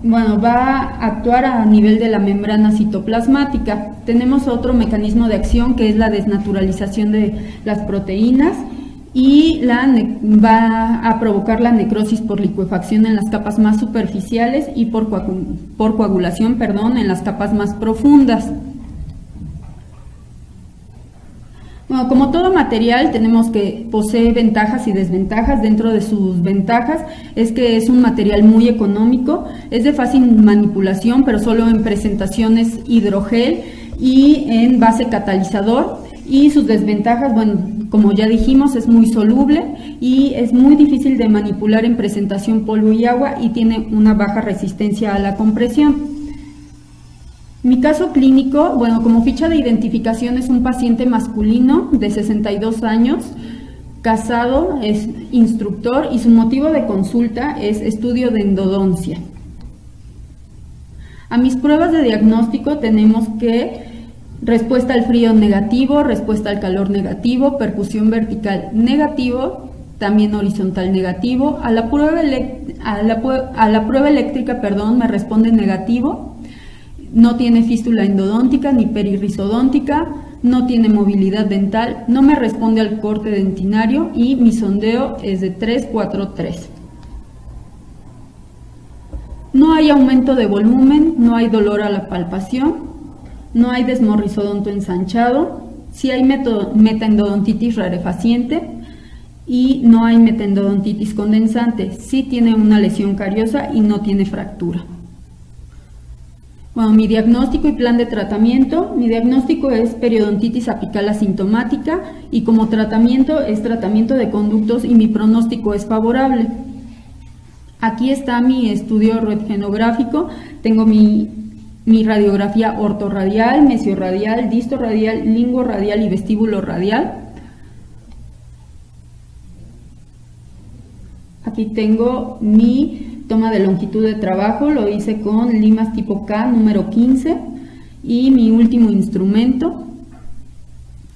bueno, va a actuar a nivel de la membrana citoplasmática. Tenemos otro mecanismo de acción que es la desnaturalización de las proteínas y va a provocar la necrosis por licuefacción en las capas más superficiales y por coagulación, en las capas más profundas. Bueno, como todo material tenemos que posee ventajas y desventajas. Dentro de sus ventajas es que es un material muy económico, es de fácil manipulación, pero solo en presentaciones hidrogel y en base catalizador. Y sus desventajas, bueno, como ya dijimos, es muy soluble y es muy difícil de manipular en presentación polvo y agua y tiene una baja resistencia a la compresión. Mi caso clínico, bueno, como ficha de identificación es un paciente masculino de 62 años, casado, es instructor y su motivo de consulta es estudio de endodoncia. A mis pruebas de diagnóstico tenemos que respuesta al frío negativo, respuesta al calor negativo, percusión vertical negativo, también horizontal negativo. A la prueba eléctrica, me responde negativo. No tiene fístula endodóntica ni perirrizodóntica, no tiene movilidad dental, no me responde al corte dentinario y mi sondeo es de 3-4-3. No hay aumento de volumen, no hay dolor a la palpación, no hay desmorrizodonto ensanchado, sí hay metaendodontitis rarefaciente y no hay metaendodontitis condensante, sí tiene una lesión cariosa y no tiene fractura. Bueno, mi diagnóstico y plan de tratamiento. Mi diagnóstico es periodontitis apical asintomática y como tratamiento es tratamiento de conductos y mi pronóstico es favorable. Aquí está mi estudio röntgenográfico. Tengo mi radiografía ortorradial, mesiorradial, distorradial, linguorradial y vestíbulo radial. Aquí tengo mi toma de longitud de trabajo, lo hice con limas tipo K número 15 y mi último instrumento,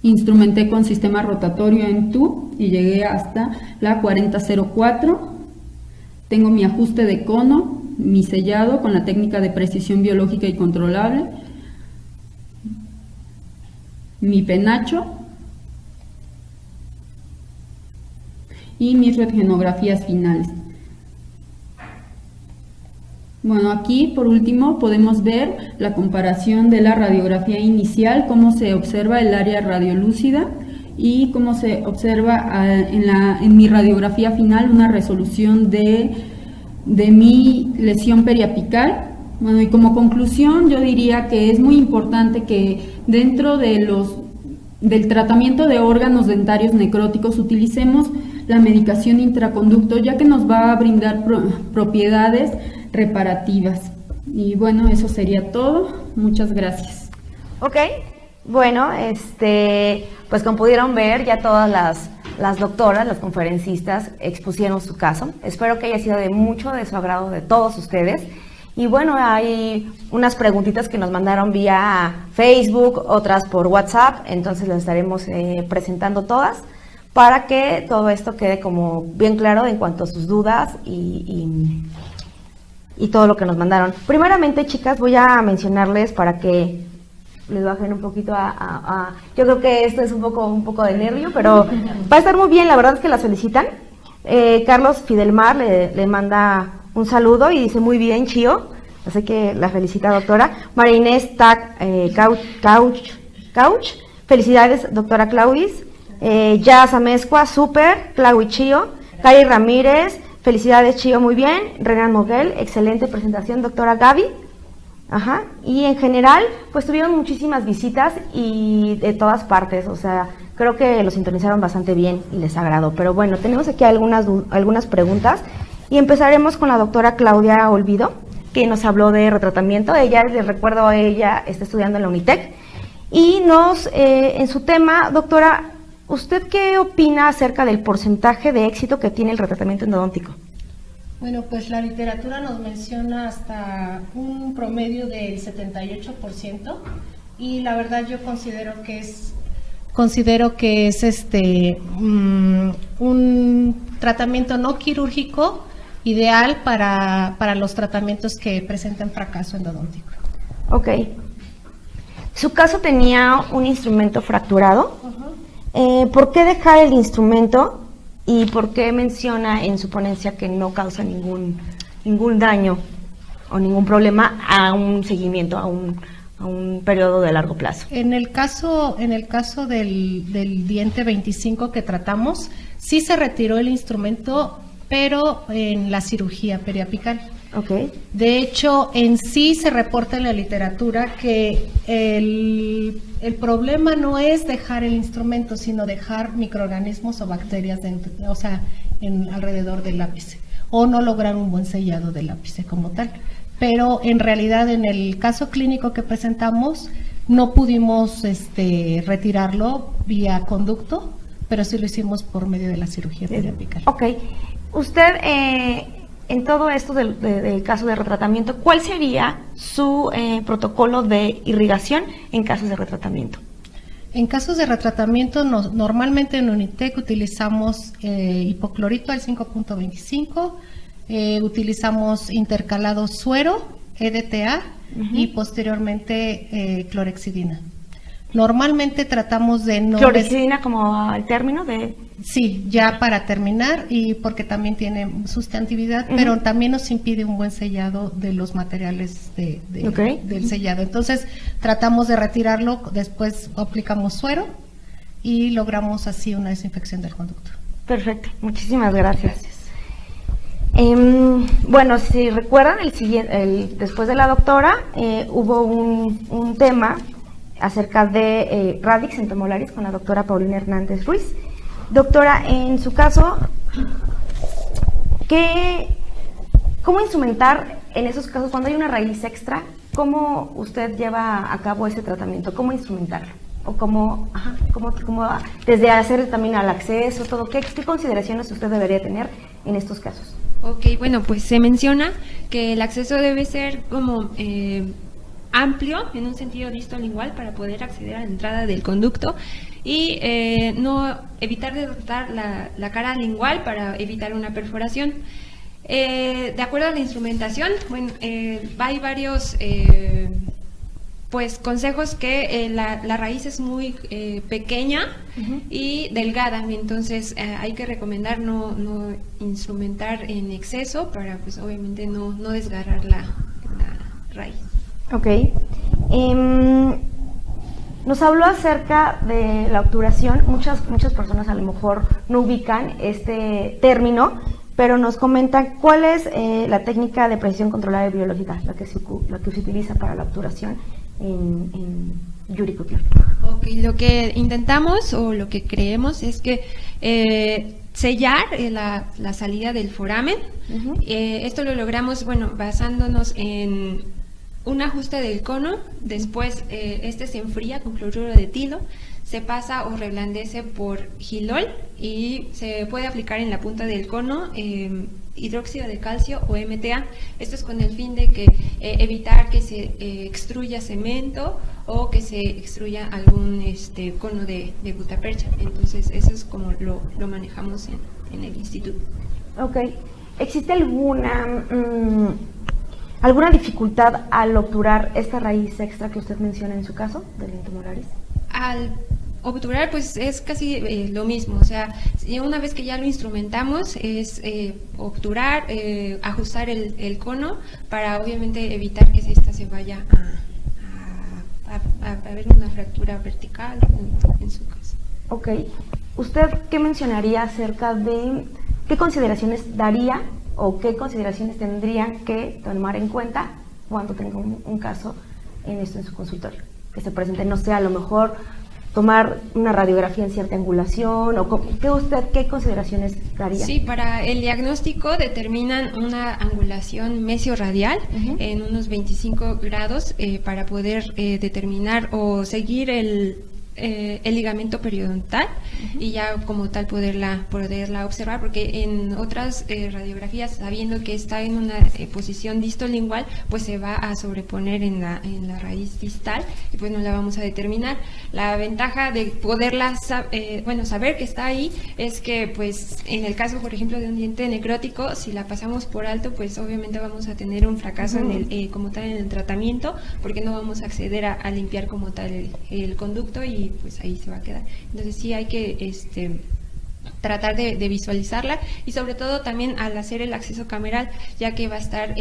instrumenté con sistema rotatorio M2 y llegué hasta la 4004. Tengo mi ajuste de cono, mi sellado con la técnica de precisión biológica y controlable, mi penacho y mis röntgenografías finales. Bueno, aquí por último podemos ver la comparación de la radiografía inicial, cómo se observa el área radiolúcida y cómo se observa en mi radiografía final una resolución de mi lesión periapical. Bueno, y como conclusión yo diría que es muy importante que dentro de del tratamiento de órganos dentarios necróticos utilicemos la medicación intraconducto, ya que nos va a brindar propiedades reparativas. Y bueno, eso sería todo. Muchas gracias. Ok, bueno, pues como pudieron ver, ya todas las doctoras, las conferencistas expusieron su caso. Espero que haya sido de mucho de su agrado de todos ustedes. Y bueno, hay unas preguntitas que nos mandaron vía Facebook, otras por WhatsApp, entonces las estaremos presentando todas para que todo esto quede como bien claro en cuanto a sus dudas y todo lo que nos mandaron. Primeramente, chicas, voy a mencionarles para que les bajen un poquito yo creo que esto es un poco de nervio, pero va a estar muy bien, la verdad es que las felicitan. Carlos Fidelmar le manda un saludo y dice muy bien, Chío, así que la felicita, doctora. María Inés Couch, felicidades, doctora Claudis. Jazz Amezcua, súper, Clau y Chío. Cari Ramírez, felicidades, Chío, muy bien. Renan Moguel, excelente presentación, doctora Gaby. Ajá, y en general, pues tuvieron muchísimas visitas y de todas partes, o sea, creo que lo sintonizaron bastante bien y les agradó. Pero bueno, tenemos aquí algunas preguntas y empezaremos con la doctora Claudia Olvido, que nos habló de retratamiento. Ella, les recuerdo, ella está estudiando en la Unitec y en su tema, doctora, ¿usted qué opina acerca del porcentaje de éxito que tiene el retratamiento endodóntico? Bueno, pues la literatura nos menciona hasta un promedio del 78% y la verdad yo considero que es un tratamiento no quirúrgico ideal para los tratamientos que presentan fracaso endodóntico. Ok. Su caso tenía un instrumento fracturado. ¿Por qué dejar el instrumento ¿Y por qué menciona en su ponencia que no causa ningún daño o ningún problema a un seguimiento, a un periodo de largo plazo? En el caso del diente 25 que tratamos, sí se retiró el instrumento, pero en la cirugía periapical. Okay. De hecho, en sí se reporta en la literatura que el problema no es dejar el instrumento, sino dejar microorganismos o bacterias dentro, o sea, alrededor del lápiz, o no lograr un buen sellado del lápiz como tal. Pero en realidad, en el caso clínico que presentamos, no pudimos retirarlo vía conducto, pero sí lo hicimos por medio de la cirugía periapical. Ok. Usted, en todo esto del caso de retratamiento, ¿cuál sería su protocolo de irrigación en casos de retratamiento? En casos de retratamiento, normalmente en Unitec utilizamos hipoclorito al 5.25, utilizamos intercalado suero, EDTA, y posteriormente clorexidina. Normalmente tratamos de no... ¿Clorexidina como al término de...? Sí, ya para terminar, y porque también tiene sustantividad, pero también nos impide un buen sellado de los materiales del sellado. Entonces, tratamos de retirarlo, después aplicamos suero y logramos así una desinfección del conducto. Perfecto, muchísimas gracias. Bueno, si recuerdan, después de la doctora, hubo un tema acerca de radix entomolaris con la doctora Paulina Hernández Ruiz. Doctora, en su caso, ¿cómo instrumentar en esos casos cuando hay una raíz extra? ¿Cómo usted lleva a cabo ese tratamiento? ¿Cómo instrumentarlo? ¿O cómo desde hacer también al acceso, todo? ¿Qué consideraciones usted debería tener en estos casos? Ok, bueno, pues se menciona que el acceso debe ser como amplio, en un sentido distolingual, para poder acceder a la entrada del conducto y no evitar de dotar la cara lingual para evitar una perforación. De acuerdo a la instrumentación, bueno, hay varios pues consejos que la raíz es muy pequeña y delgada, entonces hay que recomendar no instrumentar en exceso para pues obviamente no desgarrar la raíz. Ok. Nos habló acerca de la obturación. Muchas personas a lo mejor no ubican este término, pero nos comentan cuál es la técnica de precisión controlada y biológica, la que se utiliza para la obturación en Yuricutlán. Ok, lo que intentamos o lo que creemos es que sellar la salida del foramen. Esto lo logramos, bueno, basándonos en un ajuste del cono. Después se enfría con cloruro de etilo, se pasa o reblandece por gilol y se puede aplicar en la punta del cono hidróxido de calcio o MTA. Esto es con el fin de que evitar que se extruya cemento o que se extruya algún cono de gutapercha. Entonces eso es como lo manejamos en el instituto. Ok. ¿Existe alguna dificultad al obturar esta raíz extra que usted menciona en su caso del entomolaris? Al obturar pues es casi lo mismo, o sea, una vez que ya lo instrumentamos es obturar, ajustar el cono para obviamente evitar que esta se vaya a haber una fractura vertical en su caso. Ok, ¿usted qué mencionaría acerca de qué consideraciones daría o qué consideraciones tendrían que tomar en cuenta cuando tenga un caso en su consultorio? Que se presente, no sé, a lo mejor tomar una radiografía en cierta angulación, o ¿qué consideraciones daría? Sí, para el diagnóstico determinan una angulación mesiorradial en unos 25 grados para poder determinar o seguir el ligamento periodontal y ya como tal poderla observar, porque en otras radiografías, sabiendo que está en una posición distolingual, pues se va a sobreponer en la raíz distal y pues no la vamos a determinar. La ventaja de poderla saber que está ahí es que pues en el caso por ejemplo de un diente necrótico, si la pasamos por alto, pues obviamente vamos a tener un fracaso como tal en el tratamiento, porque no vamos a acceder a limpiar como tal el conducto y pues ahí se va a quedar. Entonces sí hay que tratar de visualizarla, y sobre todo también al hacer el acceso cameral, ya que va a estar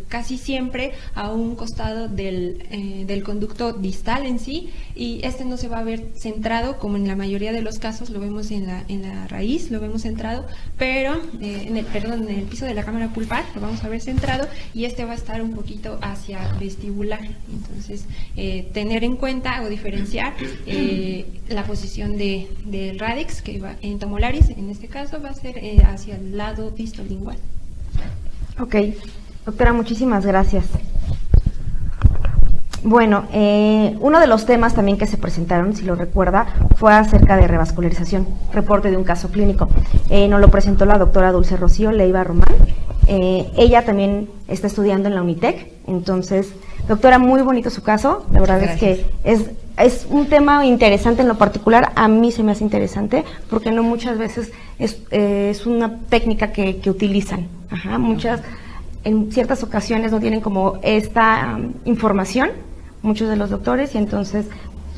casi siempre a un costado del conducto distal en sí, y este no se va a ver centrado como en la mayoría de los casos lo vemos en la raíz, lo vemos centrado, pero en el piso de la cámara pulpar lo vamos a ver centrado, y este va a estar un poquito hacia vestibular. Entonces tener en cuenta o diferenciar la posición del radix, que va en tomolaris, en este caso va a ser hacia el lado distolingual. Ok, doctora, muchísimas gracias. Bueno, uno de los temas también que se presentaron, si lo recuerda, fue acerca de revascularización, reporte de un caso clínico. Nos lo presentó la doctora Dulce Rocío Leiva Román. Ella también está estudiando en la Unitec. Entonces, doctora, muy bonito su caso. La verdad Gracias. Es que es un tema interesante. En lo particular, a mí se me hace interesante porque no muchas veces es una técnica que utilizan. En ciertas ocasiones no tienen como esta información muchos de los doctores, y entonces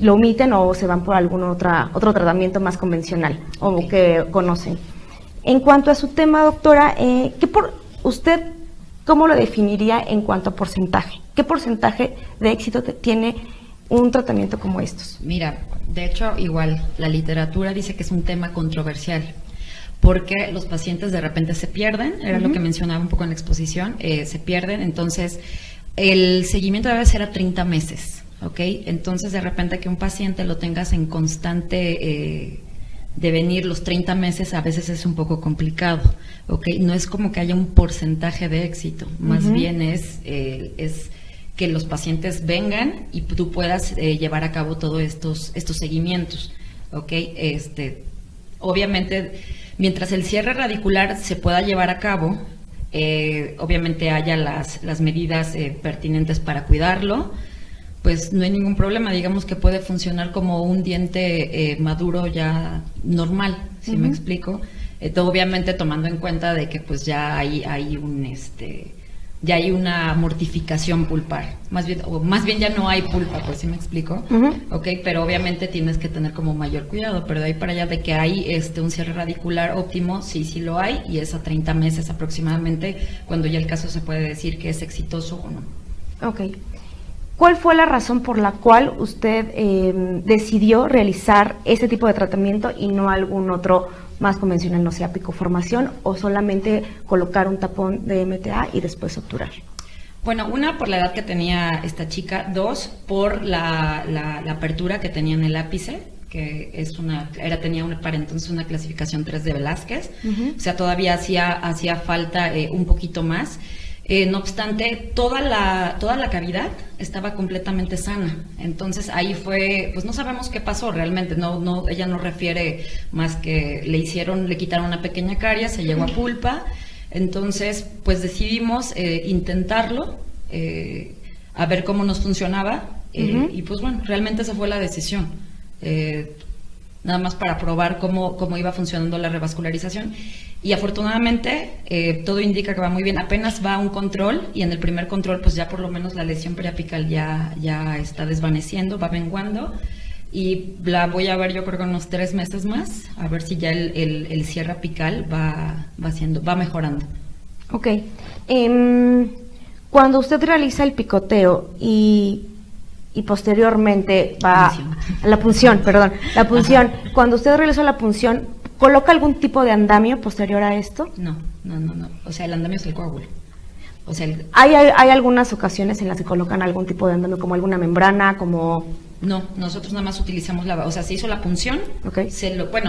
lo omiten o se van por algún otro tratamiento más convencional o que conocen. En cuanto a su tema, doctora, ¿usted cómo lo definiría en cuanto a porcentaje? ¿Qué porcentaje de éxito tiene un tratamiento como estos? Mira, de hecho, igual, la literatura dice que es un tema controversial, porque los pacientes de repente se pierden, era lo que mencionaba un poco en la exposición, se pierden, entonces el seguimiento debe ser a 30 meses, ¿ok? Entonces de repente que un paciente lo tengas en constante devenir los 30 meses a veces es un poco complicado, ¿ok? No es como que haya un porcentaje de éxito, más bien es que los pacientes vengan y tú puedas llevar a cabo todos estos seguimientos, ¿ok? Obviamente, mientras el cierre radicular se pueda llevar a cabo, obviamente haya las medidas pertinentes para cuidarlo, pues no hay ningún problema. Digamos que puede funcionar como un diente maduro ya normal, ¿sí me explico? Obviamente tomando en cuenta de que pues ya hay una mortificación pulpar, más bien ya no hay pulpa, pues sí me explico, ok, pero obviamente tienes que tener como mayor cuidado, pero de ahí para allá de que hay un cierre radicular óptimo, sí lo hay, y es a 30 meses aproximadamente cuando ya el caso se puede decir que es exitoso o no. Ok. ¿Cuál fue la razón por la cual usted decidió realizar ese tipo de tratamiento y no algún otro más convencional, no sea picoformación o solamente colocar un tapón de MTA y después obturar? Bueno, una, por la edad que tenía esta chica; dos, por la apertura que tenía en el ápice, que tenía para entonces una clasificación 3 de Velázquez, o sea, todavía hacía falta un poquito más. No obstante, toda la cavidad estaba completamente sana. Entonces ahí fue, pues no sabemos qué pasó realmente, ella no refiere más que le quitaron una pequeña caries, se llegó a pulpa. Entonces pues decidimos intentarlo, a ver cómo nos funcionaba, y pues bueno, realmente esa fue la decisión, nada más para probar cómo iba funcionando la revascularización. Y afortunadamente todo indica que va muy bien. Apenas va a un control, y en el primer control pues ya por lo menos la lesión periapical ya está desvaneciendo, va menguando, y la voy a ver yo creo que unos 3 meses más, a ver si ya el cierre apical va mejorando. Ok. Cuando usted realiza el picoteo y posteriormente va a la punción, cuando usted realiza la punción, ¿coloca algún tipo de andamio posterior a esto? No. O sea, el andamio es el coágulo. O sea, ¿Hay algunas ocasiones en las que colocan algún tipo de andamio, como alguna membrana, como...? No, nosotros nada más utilizamos se hizo la punción. Okay.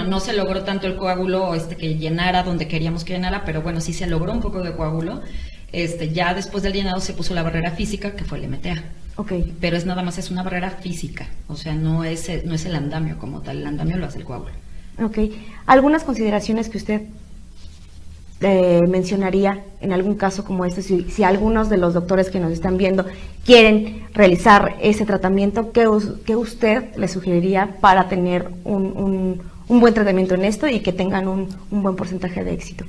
No se logró tanto el coágulo que llenara donde queríamos que llenara, pero bueno, sí se logró un poco de coágulo. Ya después del llenado se puso la barrera física, que fue el MTA. Okay. Pero es una barrera física, o sea, no es el andamio como tal, el andamio lo hace el coágulo. Ok. ¿Algunas consideraciones que usted mencionaría en algún caso como este? Si algunos de los doctores que nos están viendo quieren realizar ese tratamiento, ¿qué usted le sugeriría para tener un buen tratamiento en esto y que tengan un buen porcentaje de éxito?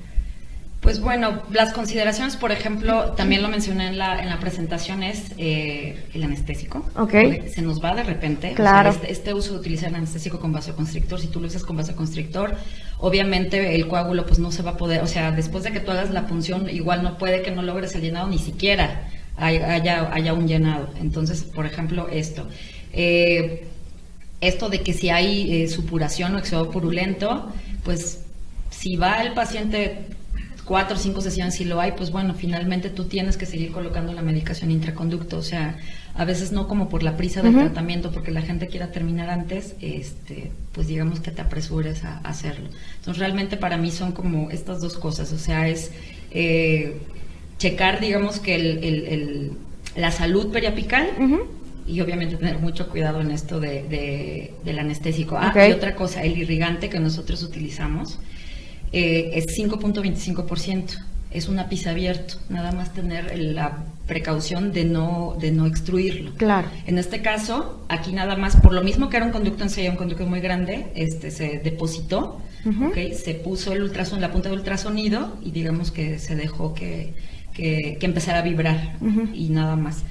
Pues bueno, las consideraciones, por ejemplo, también lo mencioné en la presentación, es el anestésico. Okay. Se nos va de repente. Claro. O sea, este uso de utilizar el anestésico con vasoconstrictor, si tú lo usas con vasoconstrictor, obviamente el coágulo pues no se va a poder, o sea, después de que tú hagas la punción, igual no puede que no logres el llenado, ni siquiera haya un llenado. Entonces, por ejemplo, esto de que si hay supuración o exudado purulento, pues si va el paciente 4 o 5 sesiones, si lo hay, pues bueno, finalmente tú tienes que seguir colocando la medicación intraconducto. O sea, a veces no como por la prisa del tratamiento, porque la gente quiera terminar antes, pues digamos que te apresures a hacerlo. Entonces realmente para mí son como estas dos cosas, o sea, es checar, digamos, que la salud periapical, y obviamente tener mucho cuidado en esto del anestésico. Y otra cosa, el irrigante que nosotros utilizamos es 5.25%, es un ápice abierto, nada más tener la precaución de no extruirlo. Claro. En este caso, aquí nada más, por lo mismo que era un conducto enseguida, un conducto muy grande, se depositó, se puso la punta de ultrasonido y digamos que se dejó que empezara a vibrar y nada más.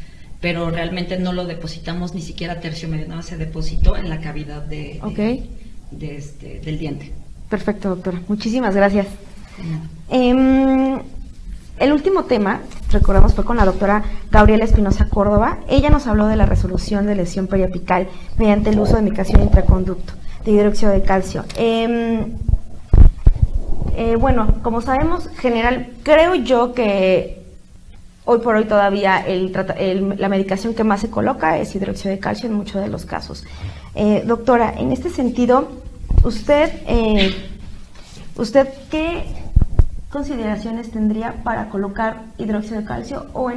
Pero realmente no lo depositamos ni siquiera tercio medio, nada, se depositó en la cavidad del diente. Perfecto, doctora. Muchísimas gracias. El último tema, recordamos, fue con la doctora Gabriela Espinosa Córdoba. Ella nos habló de la resolución de lesión periapical mediante el uso de medicación intraconducto de hidróxido de calcio. Bueno, como sabemos, creo yo que hoy por hoy todavía la medicación que más se coloca es hidróxido de calcio en muchos de los casos. Doctora, en este sentido, ¿usted qué consideraciones tendría para colocar hidróxido de calcio o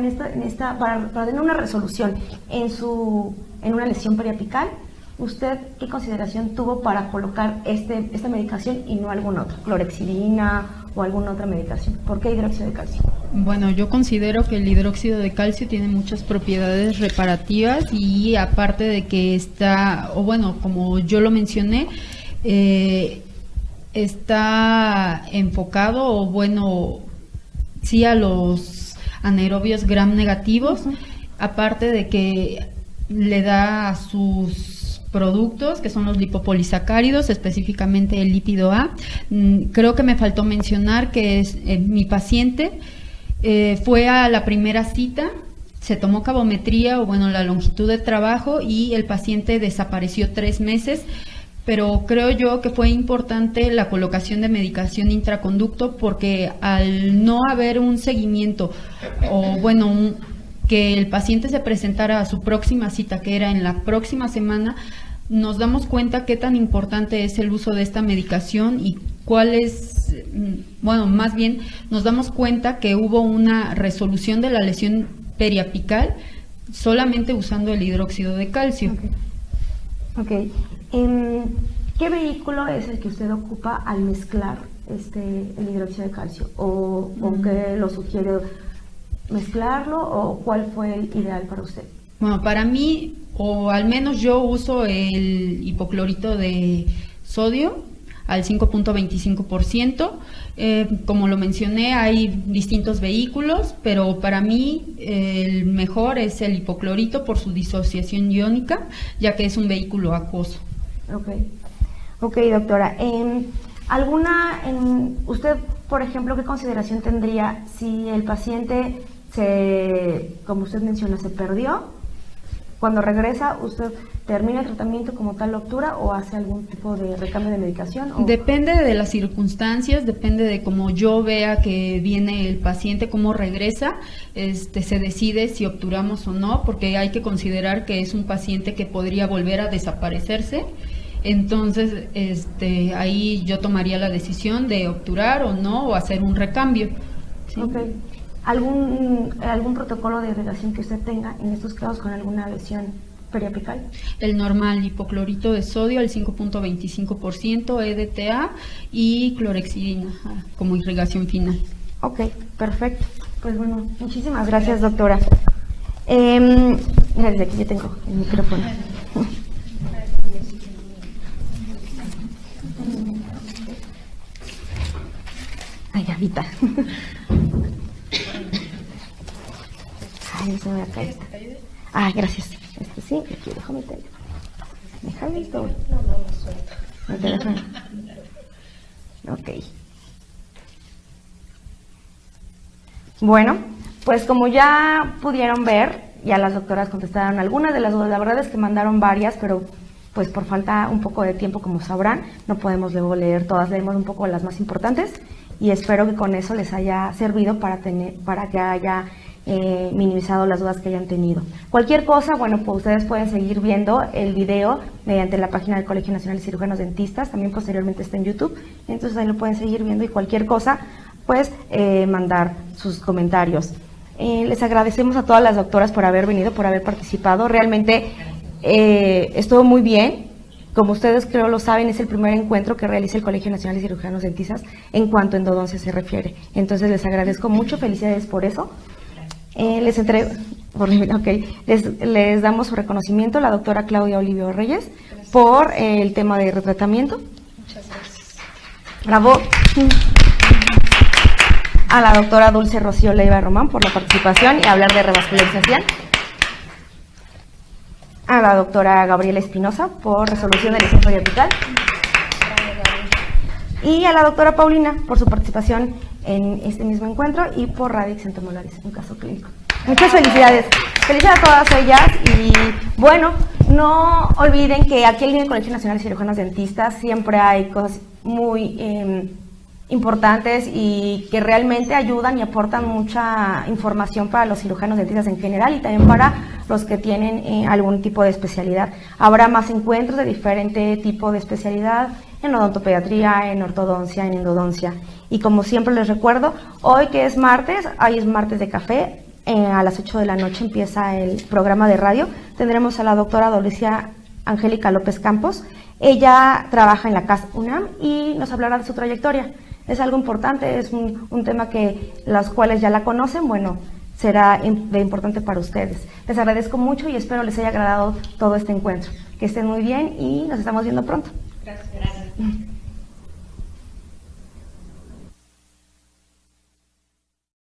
para tener una resolución en una lesión periapical? ¿Usted qué consideración tuvo para colocar esta medicación y no alguna otra, clorexidina o alguna otra medicación? ¿Por qué hidróxido de calcio? Bueno, yo considero que el hidróxido de calcio tiene muchas propiedades reparativas y aparte de que está, o bueno, como yo lo mencioné, está enfocado, o bueno, sí, a los anaerobios gram negativos, aparte de que le da a sus productos, que son los lipopolisacáridos, específicamente el lípido A. Creo que me faltó mencionar que mi paciente fue a la primera cita, se tomó cabometría, o bueno, la longitud de trabajo, y el paciente desapareció 3 meses, pero creo yo que fue importante la colocación de medicación intraconducto, porque al no haber un seguimiento, o bueno, que el paciente se presentara a su próxima cita, que era en la próxima semana, nos damos cuenta qué tan importante es el uso de esta medicación y cuál es, bueno, más bien nos damos cuenta que hubo una resolución de la lesión periapical solamente usando el hidróxido de calcio. Okay. ¿Qué vehículo es el que usted ocupa al mezclar el hidróxido de calcio? ¿O qué lo sugiere mezclarlo, o cuál fue el ideal para usted? Bueno, para mí, o al menos yo uso el hipoclorito de sodio al 5.25%. Como lo mencioné, hay distintos vehículos, pero para mí el mejor es el hipoclorito por su disociación iónica, ya que es un vehículo acuoso. Ok, doctora. ¿Usted, por ejemplo, qué consideración tendría si el paciente como usted menciona, se perdió? Cuando regresa, ¿usted termina el tratamiento como tal obtura o hace algún tipo de recambio de medicación? Depende de las circunstancias, depende de cómo yo vea que viene el paciente, cómo regresa, se decide si obturamos o no, porque hay que considerar que es un paciente que podría volver a desaparecerse. Entonces, ahí yo tomaría la decisión de obturar o no, o hacer un recambio. ¿Sí? Okay. ¿Algún protocolo de irrigación que usted tenga en estos casos con alguna lesión periapical? El normal, hipoclorito de sodio al 5.25%, EDTA y clorexidina como irrigación final. Ok, perfecto. Pues bueno, muchísimas gracias, doctora. Desde aquí yo tengo el micrófono. Ay, Gavita. Ay, no se me va a caer. Ah, gracias. Sí, aquí dejo mi teléfono. Déjame esto. No, suelto. Mi teléfono. Ok. Bueno, pues como ya pudieron ver, ya las doctoras contestaron algunas de las dudas. La verdad es que mandaron varias, pero pues por falta un poco de tiempo, como sabrán, no podemos luego leer todas, leemos un poco las más importantes y espero que con eso les haya servido para que haya minimizado las dudas que hayan tenido. Cualquier cosa, bueno, pues ustedes pueden seguir viendo el video mediante la página del Colegio Nacional de Cirujanos Dentistas, también posteriormente está en YouTube, entonces ahí lo pueden seguir viendo y cualquier cosa, pues mandar sus comentarios. Les agradecemos a todas las doctoras por haber venido, por haber participado, realmente estuvo muy bien. Como ustedes creo lo saben, es el primer encuentro que realiza el Colegio Nacional de Cirujanos Dentistas en cuanto a endodoncia se refiere. Entonces les agradezco mucho, felicidades por eso. Les damos su reconocimiento a la doctora Claudia Olivio Reyes por el tema de retratamiento. Muchas gracias. Bravo. A la doctora Dulce Rocío Leiva Román por la participación y hablar de revascularización. A la doctora Gabriela Espinosa por resolución de lesión periapical. Y a la doctora Paulina por su participación en este mismo encuentro y por Radix Entomolaris, un caso clínico. Muchas felicidades. Felicidades a todas ellas y bueno, no olviden que aquí en el Colegio Nacional de Cirujanos Dentistas siempre hay cosas muy importantes y que realmente ayudan y aportan mucha información para los cirujanos dentistas en general y también para los que tienen algún tipo de especialidad. Habrá más encuentros de diferente tipo de especialidad en odontopediatría, en ortodoncia, en endodoncia. Y como siempre les recuerdo, hoy que es martes de café, a las 8 de la noche empieza el programa de radio. Tendremos a la doctora Dolicia Angélica López Campos. Ella trabaja en la CAS UNAM y nos hablará de su trayectoria. Es algo importante, es un tema que los cuales ya la conocen, bueno, será de importante para ustedes. Les agradezco mucho y espero les haya agradado todo este encuentro. Que estén muy bien y nos estamos viendo pronto. Gracias.